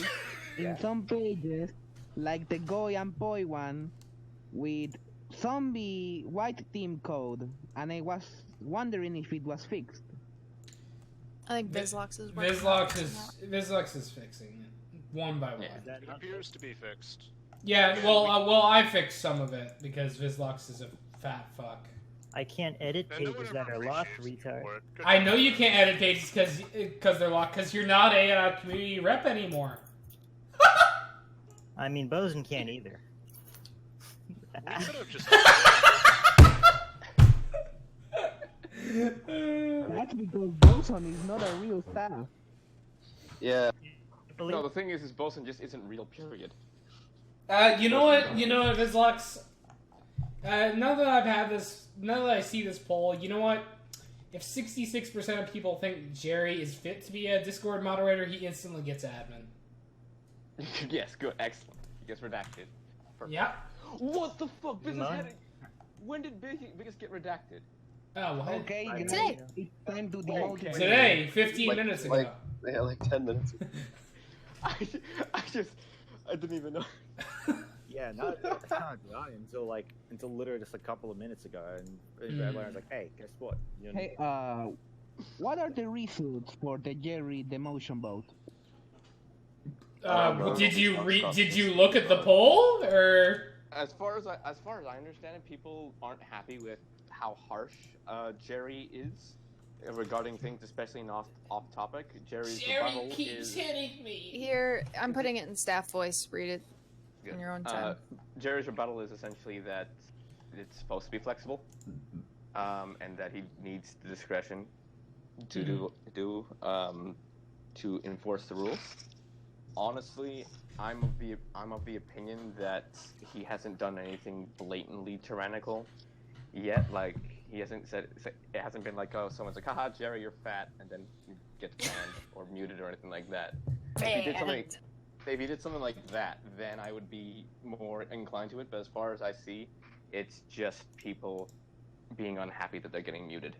Yeah. in some pages, like the Goy and Poi one, with zombie white team code, and I was wondering if it was fixed. I think Vislox is Vislox is fixing it one by one. It appears to be fixed. Yeah, well, I fixed some of it because Vislox is a fat fuck. I can't edit pages that are locked, retard. I know you can't edit pages because they're locked because you're not a community rep anymore. I mean, Bosun can't either. We should have just. That's because Bosun is not a real staff. Yeah. No, the thing is Bosun just isn't real, period. You know what, Vislox? Now that I see this poll, you know what? If 66% of people think Jerry is fit to be a Discord moderator, he instantly gets admin. Yes, good, excellent. He gets redacted. Perfect. Yeah. What the fuck? When did Biggest get redacted? Oh, what? Okay, Today. It's time to demote. Today, 15 minutes ago. Like 10 minutes ago. I didn't even know. Yeah, not until literally just a couple of minutes ago, and everyone's like, "Hey, guess what?" You know? Hey, what are the results for the Jerry demotion vote? Did you look at the poll or? As far as I understand it, people aren't happy with how harsh Jerry is regarding things, especially in off topic. Jerry's rebuttal is hitting me. Here, I'm putting it in staff voice. Read it in your own time. Jerry's rebuttal is essentially that it's supposed to be flexible, and that he needs the discretion to to enforce the rules. Honestly, I'm of the opinion that he hasn't done anything blatantly tyrannical yet. Like, he hasn't said, it hasn't been like, oh, someone's like, haha, Jerry, you're fat, and then gets banned or muted or anything like that. If he did something like that, then I would be more inclined to it. But as far as I see, it's just people being unhappy that they're getting muted.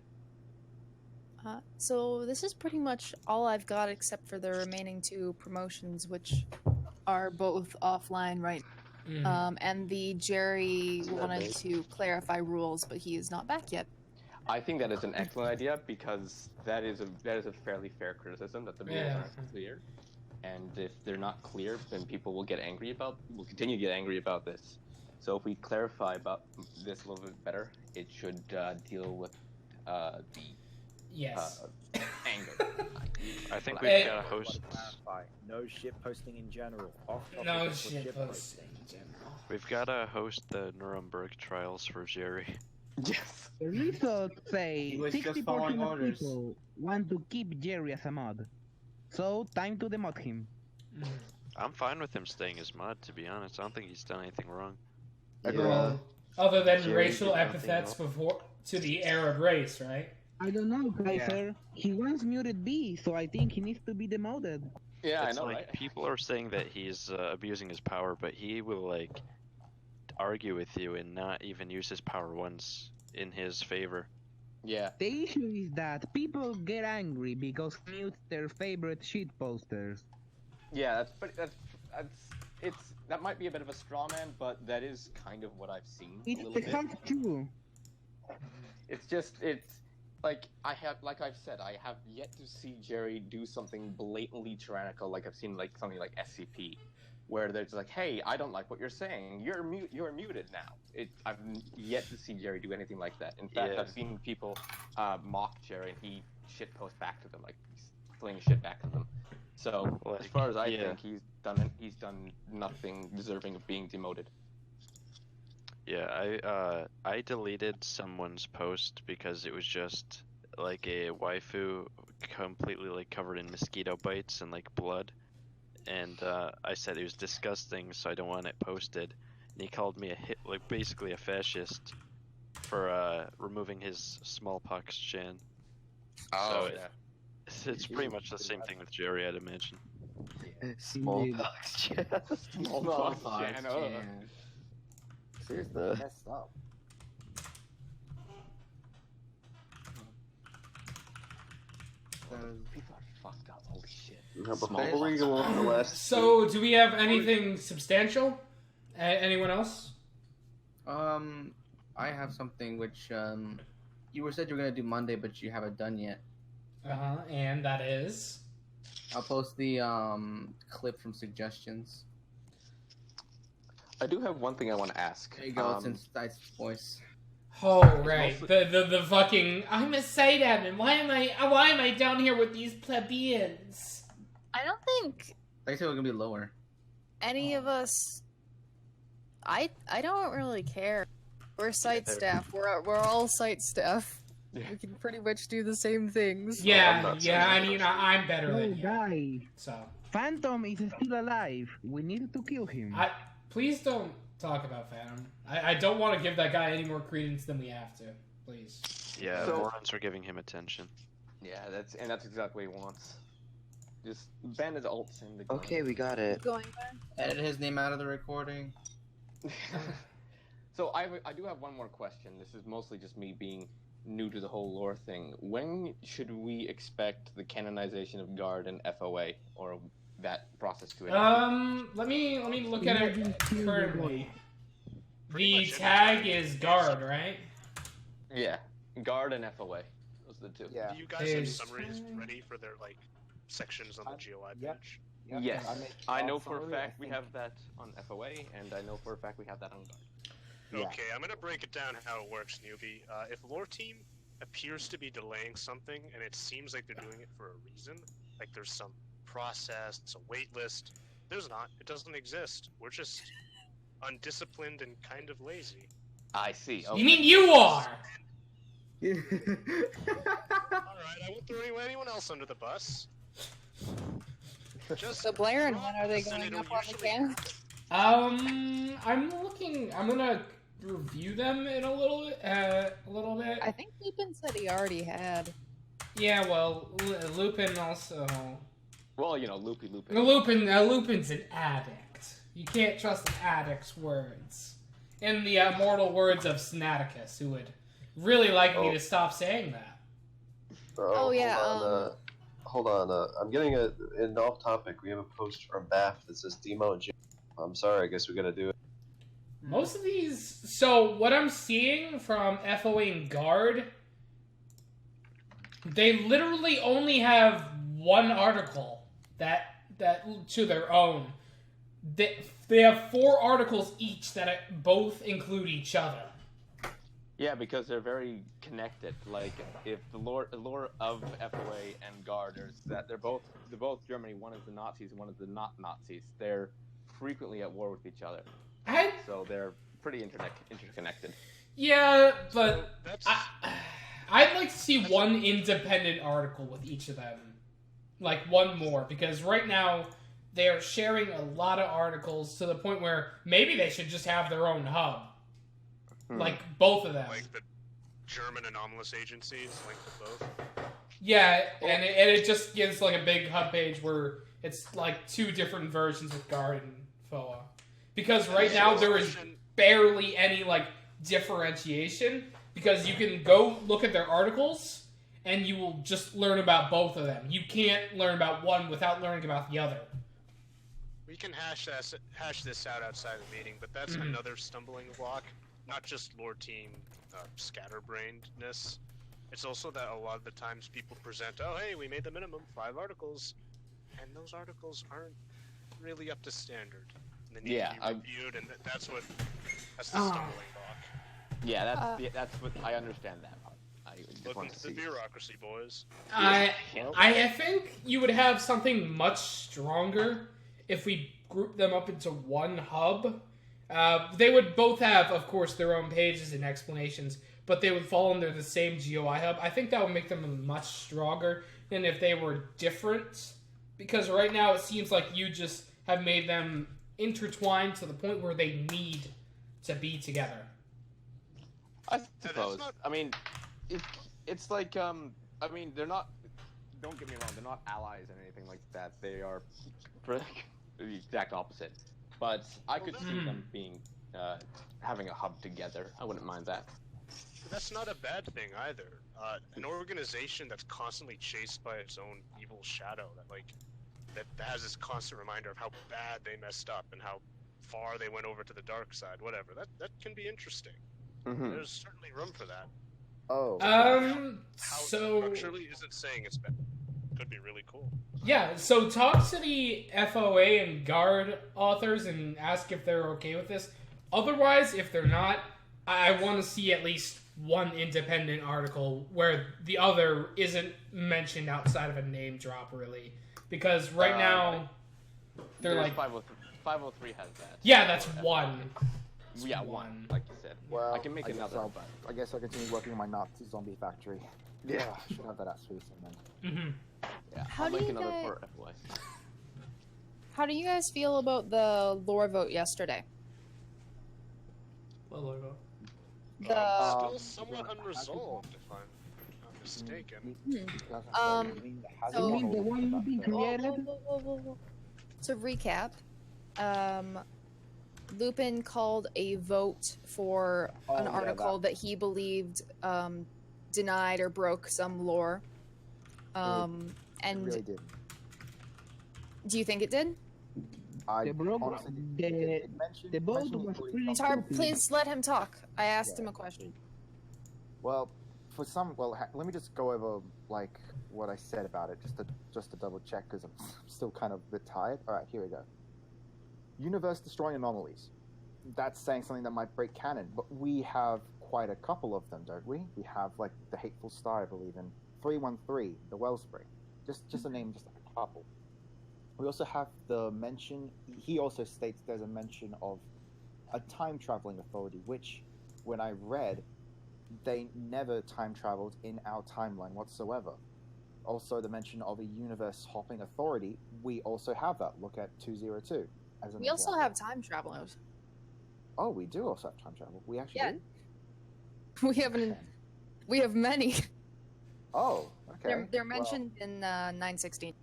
So this is pretty much all I've got except for the remaining 2 promotions, which are both offline right now. And the Jerry wanted to clarify rules, but he is not back yet. I think that is an excellent idea, because that is a fairly fair criticism, that the rules aren't clear. And if they're not clear, then people will continue to get angry about this. So if we clarify about this a little bit better, it should deal with the anger. I think we've got to host. No shit posting in general. No shit posting in general. We've got to host the Nuremberg trials for Jerry. Yes. The results say He was just 60% following of orders. people want to keep Jerry as a mod. So, time to demote him. I'm fine with him staying as mod, to be honest. I don't think he's done anything wrong. Yeah. Other than Jerry racial did nothing epithets wrong. before to the Arab race, right? I don't know, Kaiser. He once muted B, so I think he needs to be demoted. Yeah, It's I know, like, right? people are saying that he's abusing his power, but he will, like, argue with you and not even use his power once in his favor. Yeah. The issue is that people get angry because he mutes their favorite shit posters. Yeah, that might be a bit of a straw man, but that is kind of what I've seen. It's a little the bit. fact true. It's like I've said, I have yet to see Jerry do something blatantly tyrannical. Like I've seen like something like SCP, where they're just like, "Hey, I don't like what you're saying. You're muted now." I've yet to see Jerry do anything like that. In fact, I've seen people mock Jerry, and he shitpost back to them, like he's flinging shit back to them. So as far as I think, he's done nothing deserving of being demoted. Yeah, I deleted someone's post because it was just like a waifu completely like covered in mosquito bites and like blood, and I said it was disgusting, so I don't want it posted. And he called me basically a fascist for removing his smallpox chan. Oh, so it's pretty much the same thing with Jerry, I'd imagine. Smallpox chest. Smallpox chan. Seriously. Messed up. People are fucked up. Holy shit. Now, before we go on the last. So, do we have anything substantial? Anyone else? I have something which you said you were gonna do Monday, but you haven't done yet. And that is. I'll post the clip from suggestions. I do have one thing I want to ask. There you go. It's in Stice's voice. Oh right, the fucking I'm a side admin. Why am I down here with these plebeians? I don't think They said we're gonna be lower. any of us. I don't really care. We're site staff. We're all site staff. We can pretty much do the same things. Yeah. I mean, I'm better Oh, than you. guys. So Phantom is still alive. We need to kill him. Please don't talk about Phantom. I don't want to give that guy any more credence than we have to. Please. Yeah, So- morons are giving him attention. Yeah, that's exactly what he wants. Just ban his alts and the. Okay, we got it. Going back. Edit his name out of the recording. So I do have one more question. This is mostly just me being new to the whole lore thing. When should we expect the canonization of Guard and FOA, or that process to end? Let me look at it currently. The tag is Guard, right? Yeah, Guard and FOA. Those are the two. Yeah. Do you guys have summaries ready for their like sections on the GOI page? have to- Yes, make I know our for a summary, I fact we think- have that on FOA, and I know for a fact we have that on Guard. Yeah. Okay, I'm gonna break it down how it works, newbie. If lore team appears to be delaying something, and it seems like they're doing it for a reason, like there's some process, it's a wait list. There's not. It doesn't exist. We're just undisciplined and kind of lazy. I see. You mean you are? Alright, I won't throw anyone else under the bus. Just So Blair and trust when are they and going it'll up on the usually can? happen. I'm gonna review them in a little bit. I think Lupin said he already had. Yeah, well, Lupin also. Well, you know, Lupin. Lupin's an addict. You can't trust an addict's words. In the immortal words of Snaticus, who would really like me to stop saying that. Oh, yeah, Hold on, I'm getting an off topic. We have a post from BAF that says demotion. I'm sorry, I guess we gotta do it. Most of these. So what I'm seeing from FOA and Guard, they literally only have one article that to their own. They have 4 articles each that both include each other. Yeah, because they're very connected. Like, if the lore of FOA and Guard is that they're both Germany. One is the Nazis, one is the not Nazis. They're frequently at war with each other, so they're pretty interconnected. Yeah, but So I'd like to see one independent article with each of them, like one more, because right now they're sharing a lot of articles to the point where maybe they should just have their own hub. Like, both of them. Like the German anomalous agencies, linked to both. Yeah, and it just gives, like, a big hub page where it's, like, 2 different versions of Guard and FOA. Because right now there is barely any, like, differentiation, because you can go look at their articles, and you will just learn about both of them. You can't learn about one without learning about the other. We can hash this out outside the meeting, but that's another stumbling block. Not just lore team scatterbrainedness. It's also that a lot of the times people present, oh hey, we made the minimum 5 articles, and those articles aren't really up to standard. And they need to be reviewed, and that's the stumbling block. Yeah, that's what I understand that part. I just Look want into to the see. bureaucracy, boys. I think you would have something much stronger if we group them up into one hub. They would both have, of course, their own pages and explanations, but they would fall under the same GOI hub. I think that would make them much stronger than if they were different, because right now it seems like you just have made them intertwined to the point where they need to be together. I suppose. I mean, it's like, I mean, they're not, don't get me wrong, they're not allies and anything like that. They are the exact opposite. But I could see them being, having a hub together. I wouldn't mind that. That's not a bad thing either. An organization that's constantly chased by its own evil shadow, that has this constant reminder of how bad they messed up and how far they went over to the dark side, whatever. That can be interesting. There's certainly room for that. Oh. Structurally isn't saying it's bad. Could be really cool. Yeah, so talk to the FOA and Guard authors and ask if they're okay with this. Otherwise, if they're not, I want to see at least one independent article where the other isn't mentioned outside of a name drop, really. Because right now, they're There's like... 503 has that. Yeah, that's one. Yeah, one, like you said. Well, I can make another. I guess I'll continue working on my Nazi zombie factory. Yeah, I should have that at Swiss then. Yeah, How I'll do make you another guys- for FOA. How do you guys feel about the lore vote yesterday? What lore vote? Still somewhat unresolved, if I'm not mistaken. You mean the one you being created? To recap, Lupin called a vote for an article that he believed denied or broke some lore. And really did. Do you think it did? The vote was pretty Tar, stupid. please let him talk. I asked him a question. Well, for some, let me just go over like what I said about it, just to double check because I'm still kind of a bit tired. All right, here we go. Universe destroying anomalies. That's saying something that might break canon, but we have quite a couple of them, don't we? We have like the Hateful Star, I believe, in 313, the Wellspring. Just a name, just like a couple. We also have the mention. He also states there's a mention of a time traveling authority, which, when I read, they never time traveled in our timeline whatsoever. Also, the mention of a universe hopping authority, we also have that. Look at 202 as an We also example. have time travelers. Oh, we do also have time travel. We actually do? We have many. Oh, okay. They're mentioned in 916.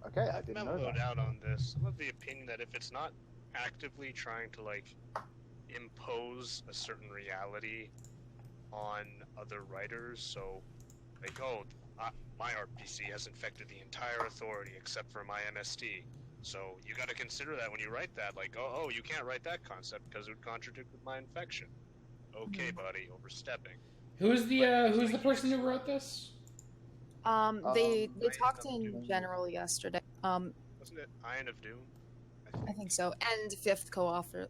Okay, I didn't know mellowed that. out on this. I'm of the opinion that if it's not actively trying to like impose a certain reality on other writers, so like, my RPC has infected the entire authority except for my MST. So you got to consider that when you write that. Like, oh, you can't write that concept because it would contradict with my infection. Okay, buddy, overstepping. Who's the person who wrote this? They talked in general yesterday. Wasn't it Iron of Doom? I think so. And fifth co-author.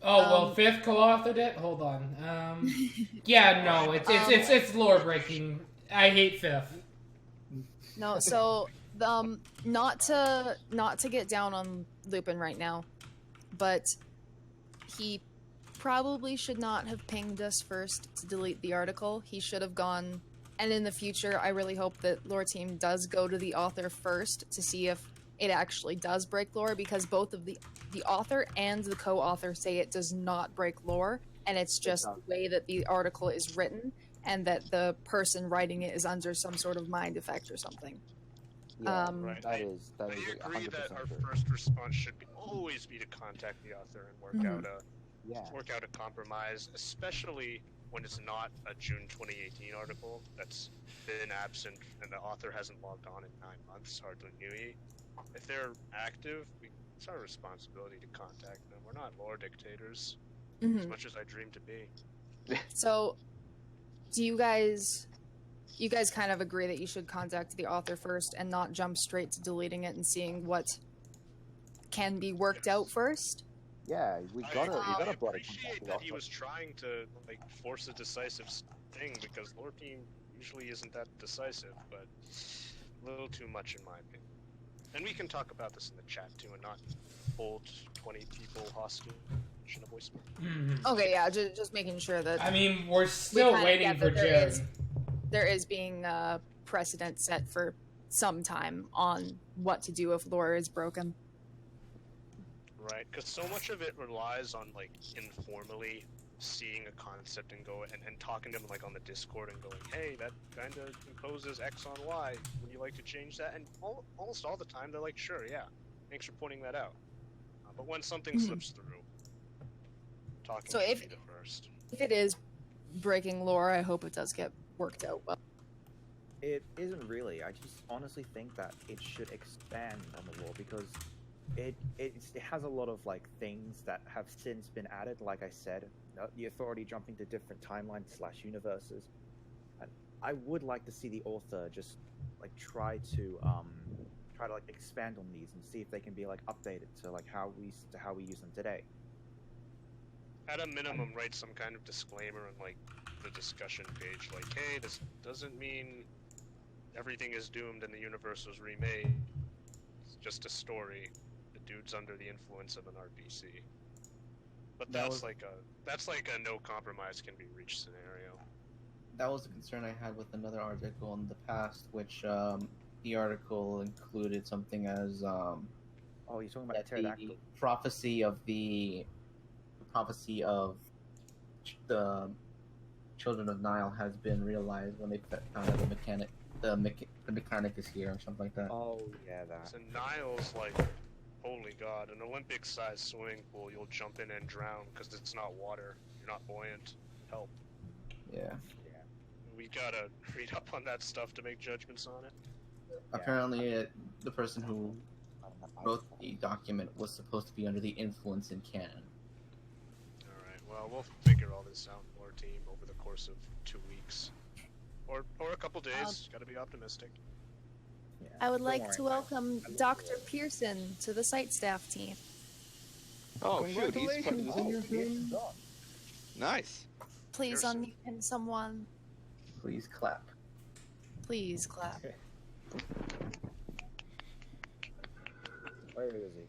Oh well, fifth co-authored it. Hold on. Yeah, no, it's lore breaking. I hate fifth. No, so not to get down on Lupin right now, but he probably should not have pinged us first to delete the article. He should have gone, and in the future, I really hope that lore team does go to the author first to see if it actually does break lore, because both of the author and the co-author say it does not break lore, and it's just the way that the article is written, and that the person writing it is under some sort of mind effect or something. Yeah, Right. that is I agree 100% that our true. first response should always be to contact the author and work out a compromise, especially when it's not a June 2018 article that's been absent and the author hasn't logged on in 9 months, hardly knew. If they're active, it's our responsibility to contact them. We're not lore dictators, as much as I dream to be. So, do you guys kind of agree that you should contact the author first and not jump straight to deleting it and seeing what can be worked out first? Yeah, we gotta appreciate that he was trying to like force a decisive thing, because lore team usually isn't that decisive, but a little too much in my opinion. And we can talk about this in the chat too, and not hold 20 people hostage in a voicemail. Okay, yeah, just making sure that. I mean, we're still waiting for June. There is being precedent set for some time on what to do if lore is broken. Right, because so much of it relies on like informally seeing a concept and and talking to them like on the Discord and going, hey, that kind of imposes X on Y. Would you like to change that? And almost all the time they're like, sure, yeah, thanks for pointing that out. But when something slips through, talking so should be the first. If it is breaking lore, I hope it does get worked out well. It isn't really. I just honestly think that it should expand on the lore, because it has a lot of like things that have since been added. Like I said, the authority jumping to different timelines / universes. And I would like to see the author just like try to like expand on these and see if they can be like updated to like how we use them today. At a minimum, write some kind of disclaimer on like the discussion page, like, hey, this doesn't mean everything is doomed and the universe was remade. It's just a story. The dude's under the influence of an RPC. But that's like a no compromise can be reached scenario. That was a concern I had with another article in the past, which the article included something as oh, you're talking about the prophecy of the Children of Nile has been realized when they found out the mechanic is here or something like that. Oh yeah, that. So Nile's like, holy god, an Olympic-sized swimming pool. You'll jump in and drown because it's not water. You're not buoyant. Help. Yeah. We gotta read up on that stuff to make judgments on it. Apparently, the person who wrote the document was supposed to be under the influence in canon. Alright, We'll figure all this out for our team over the course of 2 weeks. Or a couple days. Gotta be optimistic. Yeah, I would don't like worry to about it. welcome Dr. Pearson to the site staff team. Oh shoot, he's part of Congratulations this. on your team. Nice. Please Pearson. unmute him, someone. Please clap. Please clap. Where is he?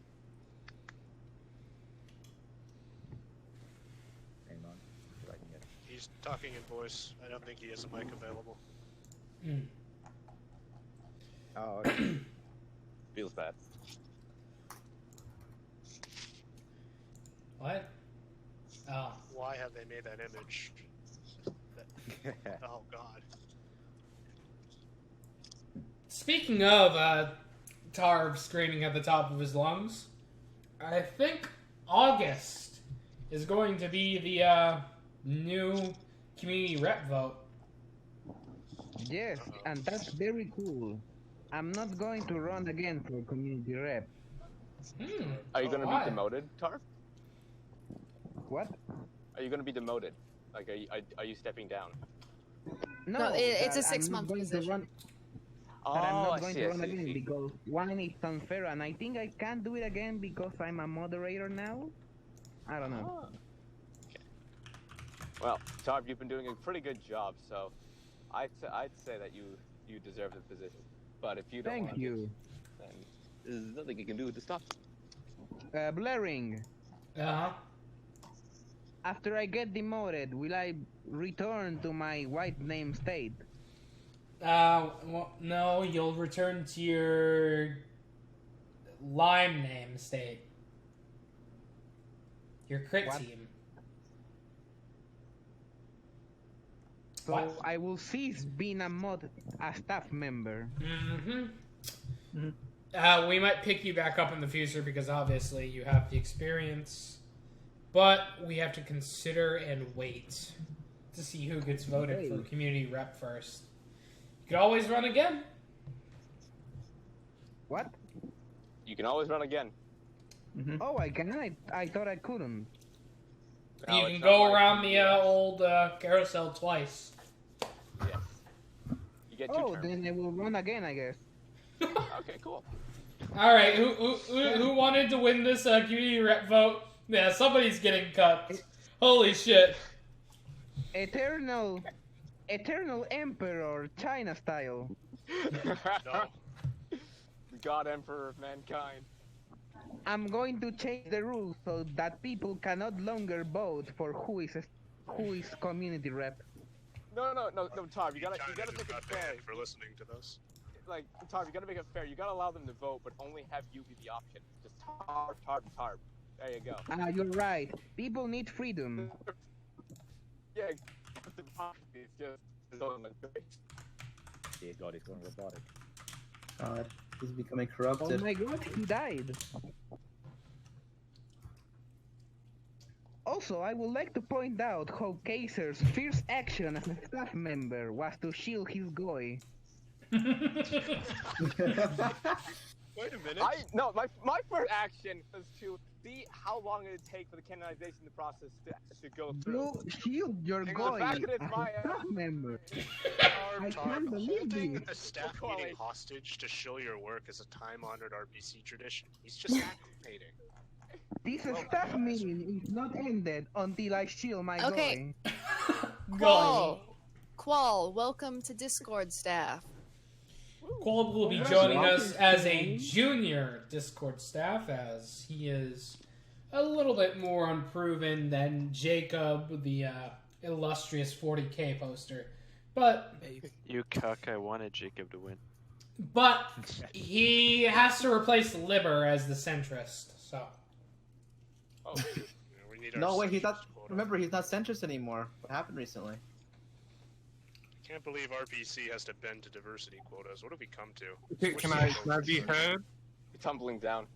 Hang on. See if I can get. He's talking in voice. I don't think he has a mic available. Oh, okay. Feels bad. What? Oh. Why have they made that image? Oh god. Speaking of Tarb screaming at the top of his lungs, I think August is going to be the new community rep vote. Yes, and that's very cool. I'm not going to run again for community rep. Are you gonna why? be demoted, Tarv? What? Are you gonna be demoted? Like, are you stepping down? No, it's a that I'm not 6-month going to position. run- Oh, But I'm I not going see, to I run see, I again see. because one, it's unfair, and I think I can't do it again because I'm a moderator now. I don't know. Oh. Okay. Well, Tarv, you've been doing a pretty good job, so I'd say that you deserve the position. But if you don't Thank want you. it, then there's nothing you can do to stop it. Blaring. Uh-huh. After I get demoted, will I return to my white name state? Well, no, you'll return to your lime name state. Your crit What? team. So What? I will cease being a staff member. We might pick you back up in the future because obviously you have the experience. But we have to consider and wait to see who gets voted for community rep first. You could always run again. What? You can always run again. Oh, I can. I thought I couldn't. No, You it's can not go like around the the old carousel twice. Yes. You get 2 Oh, turns. then I will run again, I guess. Okay, cool. All right, who wanted to win this community rep vote? Yeah, somebody's getting cut. Holy shit! Eternal Emperor, China style. No. The God Emperor of mankind. I'm going to change the rules so that people can no longer vote for who is community rep. No, Tarv, you gotta China make just it got fair. banned for listening to this. Like, Tarv, you gotta make it fair. You gotta allow them to vote, but only have you be the option. Just Tarv. There you go. You're right. People need freedom. Yeah, it's democracy. It's just Dear God, he's going robotic. God, he's becoming Oh corrupted. my god, he died. Also, I would like to point out how Kaiser's first action as a staff member was to shield his goy. Wait a minute. My first action was to see how long it would take for the canonization process to go through. You shield your The goy fact as that it's a my staff member. I Tarv, can't believe holding this. a staff meeting hostage to show your work is a time-honored RPC tradition. He's just acclimating. This staff meeting is not ended until I shield my Okay. goy. Qual, welcome to Discord staff. Qual will be joining us as a junior Discord staff, as he is a little bit more unproven than Jacob, the illustrious 40k poster. But You cuck, I wanted Jacob to win. But he has to replace Liber as the centrist, so. Oh, we need No, our wait, he's not. centrist quota. Remember, he's not centrist anymore. What happened recently? Can't believe RPC has to bend to diversity quotas. What have we come to? Can I be heard? You're tumbling down.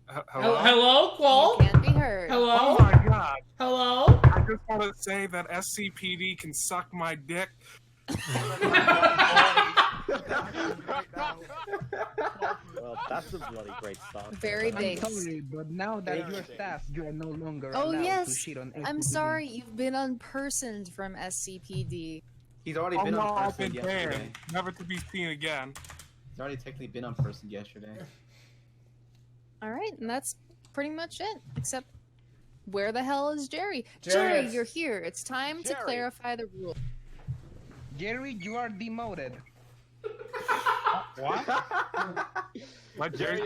Hello? Hello, Qual? You can be heard. Hello? Oh my god. Hello? I just want to say that SCPD can suck my dick. Well, That's a bloody great start. Very I'm big. sorry, but now that you're staff, you are no longer Oh allowed to yes, shit on I'm SCPD. sorry. You've been unpersoned from SCPD. He's already Oh been no, on I've person been yesterday. banned. Never to be seen again. He's already technically been on person yesterday. All right, and that's pretty much it. Except, where the hell is Jerry? Jerry, Jerry, it's- you're here. It's time to Jerry. clarify the rule. Jerry, you are demoted. What? What, Jerry?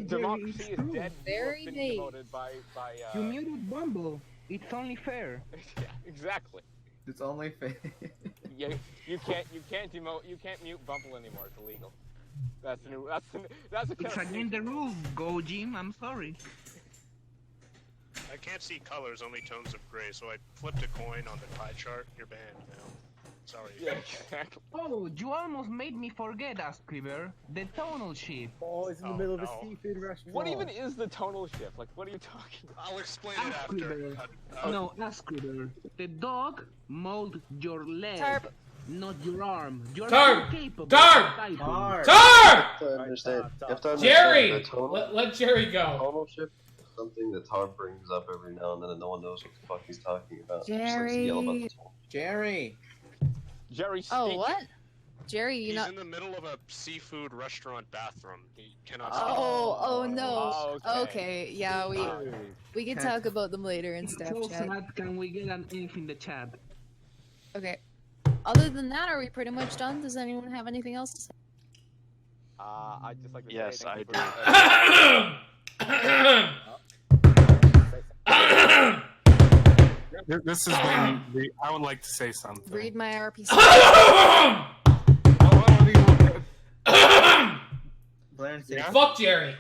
Democracy is dead. Very You have been big. demoted by You muted Bumble. It's only fair. yeah, exactly. It's only fair. You can't mute Bumble anymore. It's illegal. That's a It's against the rules. Go, Jim. I'm sorry. I can't see colors, only tones of gray, so I flipped a coin on the pie chart. You're banned now. Sorry. Yeah, exactly. Oh, you almost made me forget, Ascriber. The tonal shift. Oh, it's in the Oh, middle of no. a seafood restaurant. What even is the tonal shift? Like, what are you talking about? I'll explain it after. Ascriber. No, Ascriber. The dog mauled your leg, Tarp. not your arm. You're Tarp! incapable Tarp! of typing. Hard. Tar! You have to understand. You have to understand Jerry! the tonal, Let Jerry go. tonal shift is something that Tar brings up every now and then, and no one knows what the fuck he's talking about. He just likes to yell about the tonal. Jerry. Jerry, Oh, speak. what? Jerry, you He's not? in the middle of a seafood restaurant bathroom. He cannot. Oh no. Oh, Okay, yeah, we can talk about them later in staff So chat. sad, can we get an F in the chat? Okay. Other than that, are we pretty much done? Does anyone have anything else to say? I just like to Yes, say thank I you for- This is when I would like to say something. Read my RPC. Blair and Fuck Jerry.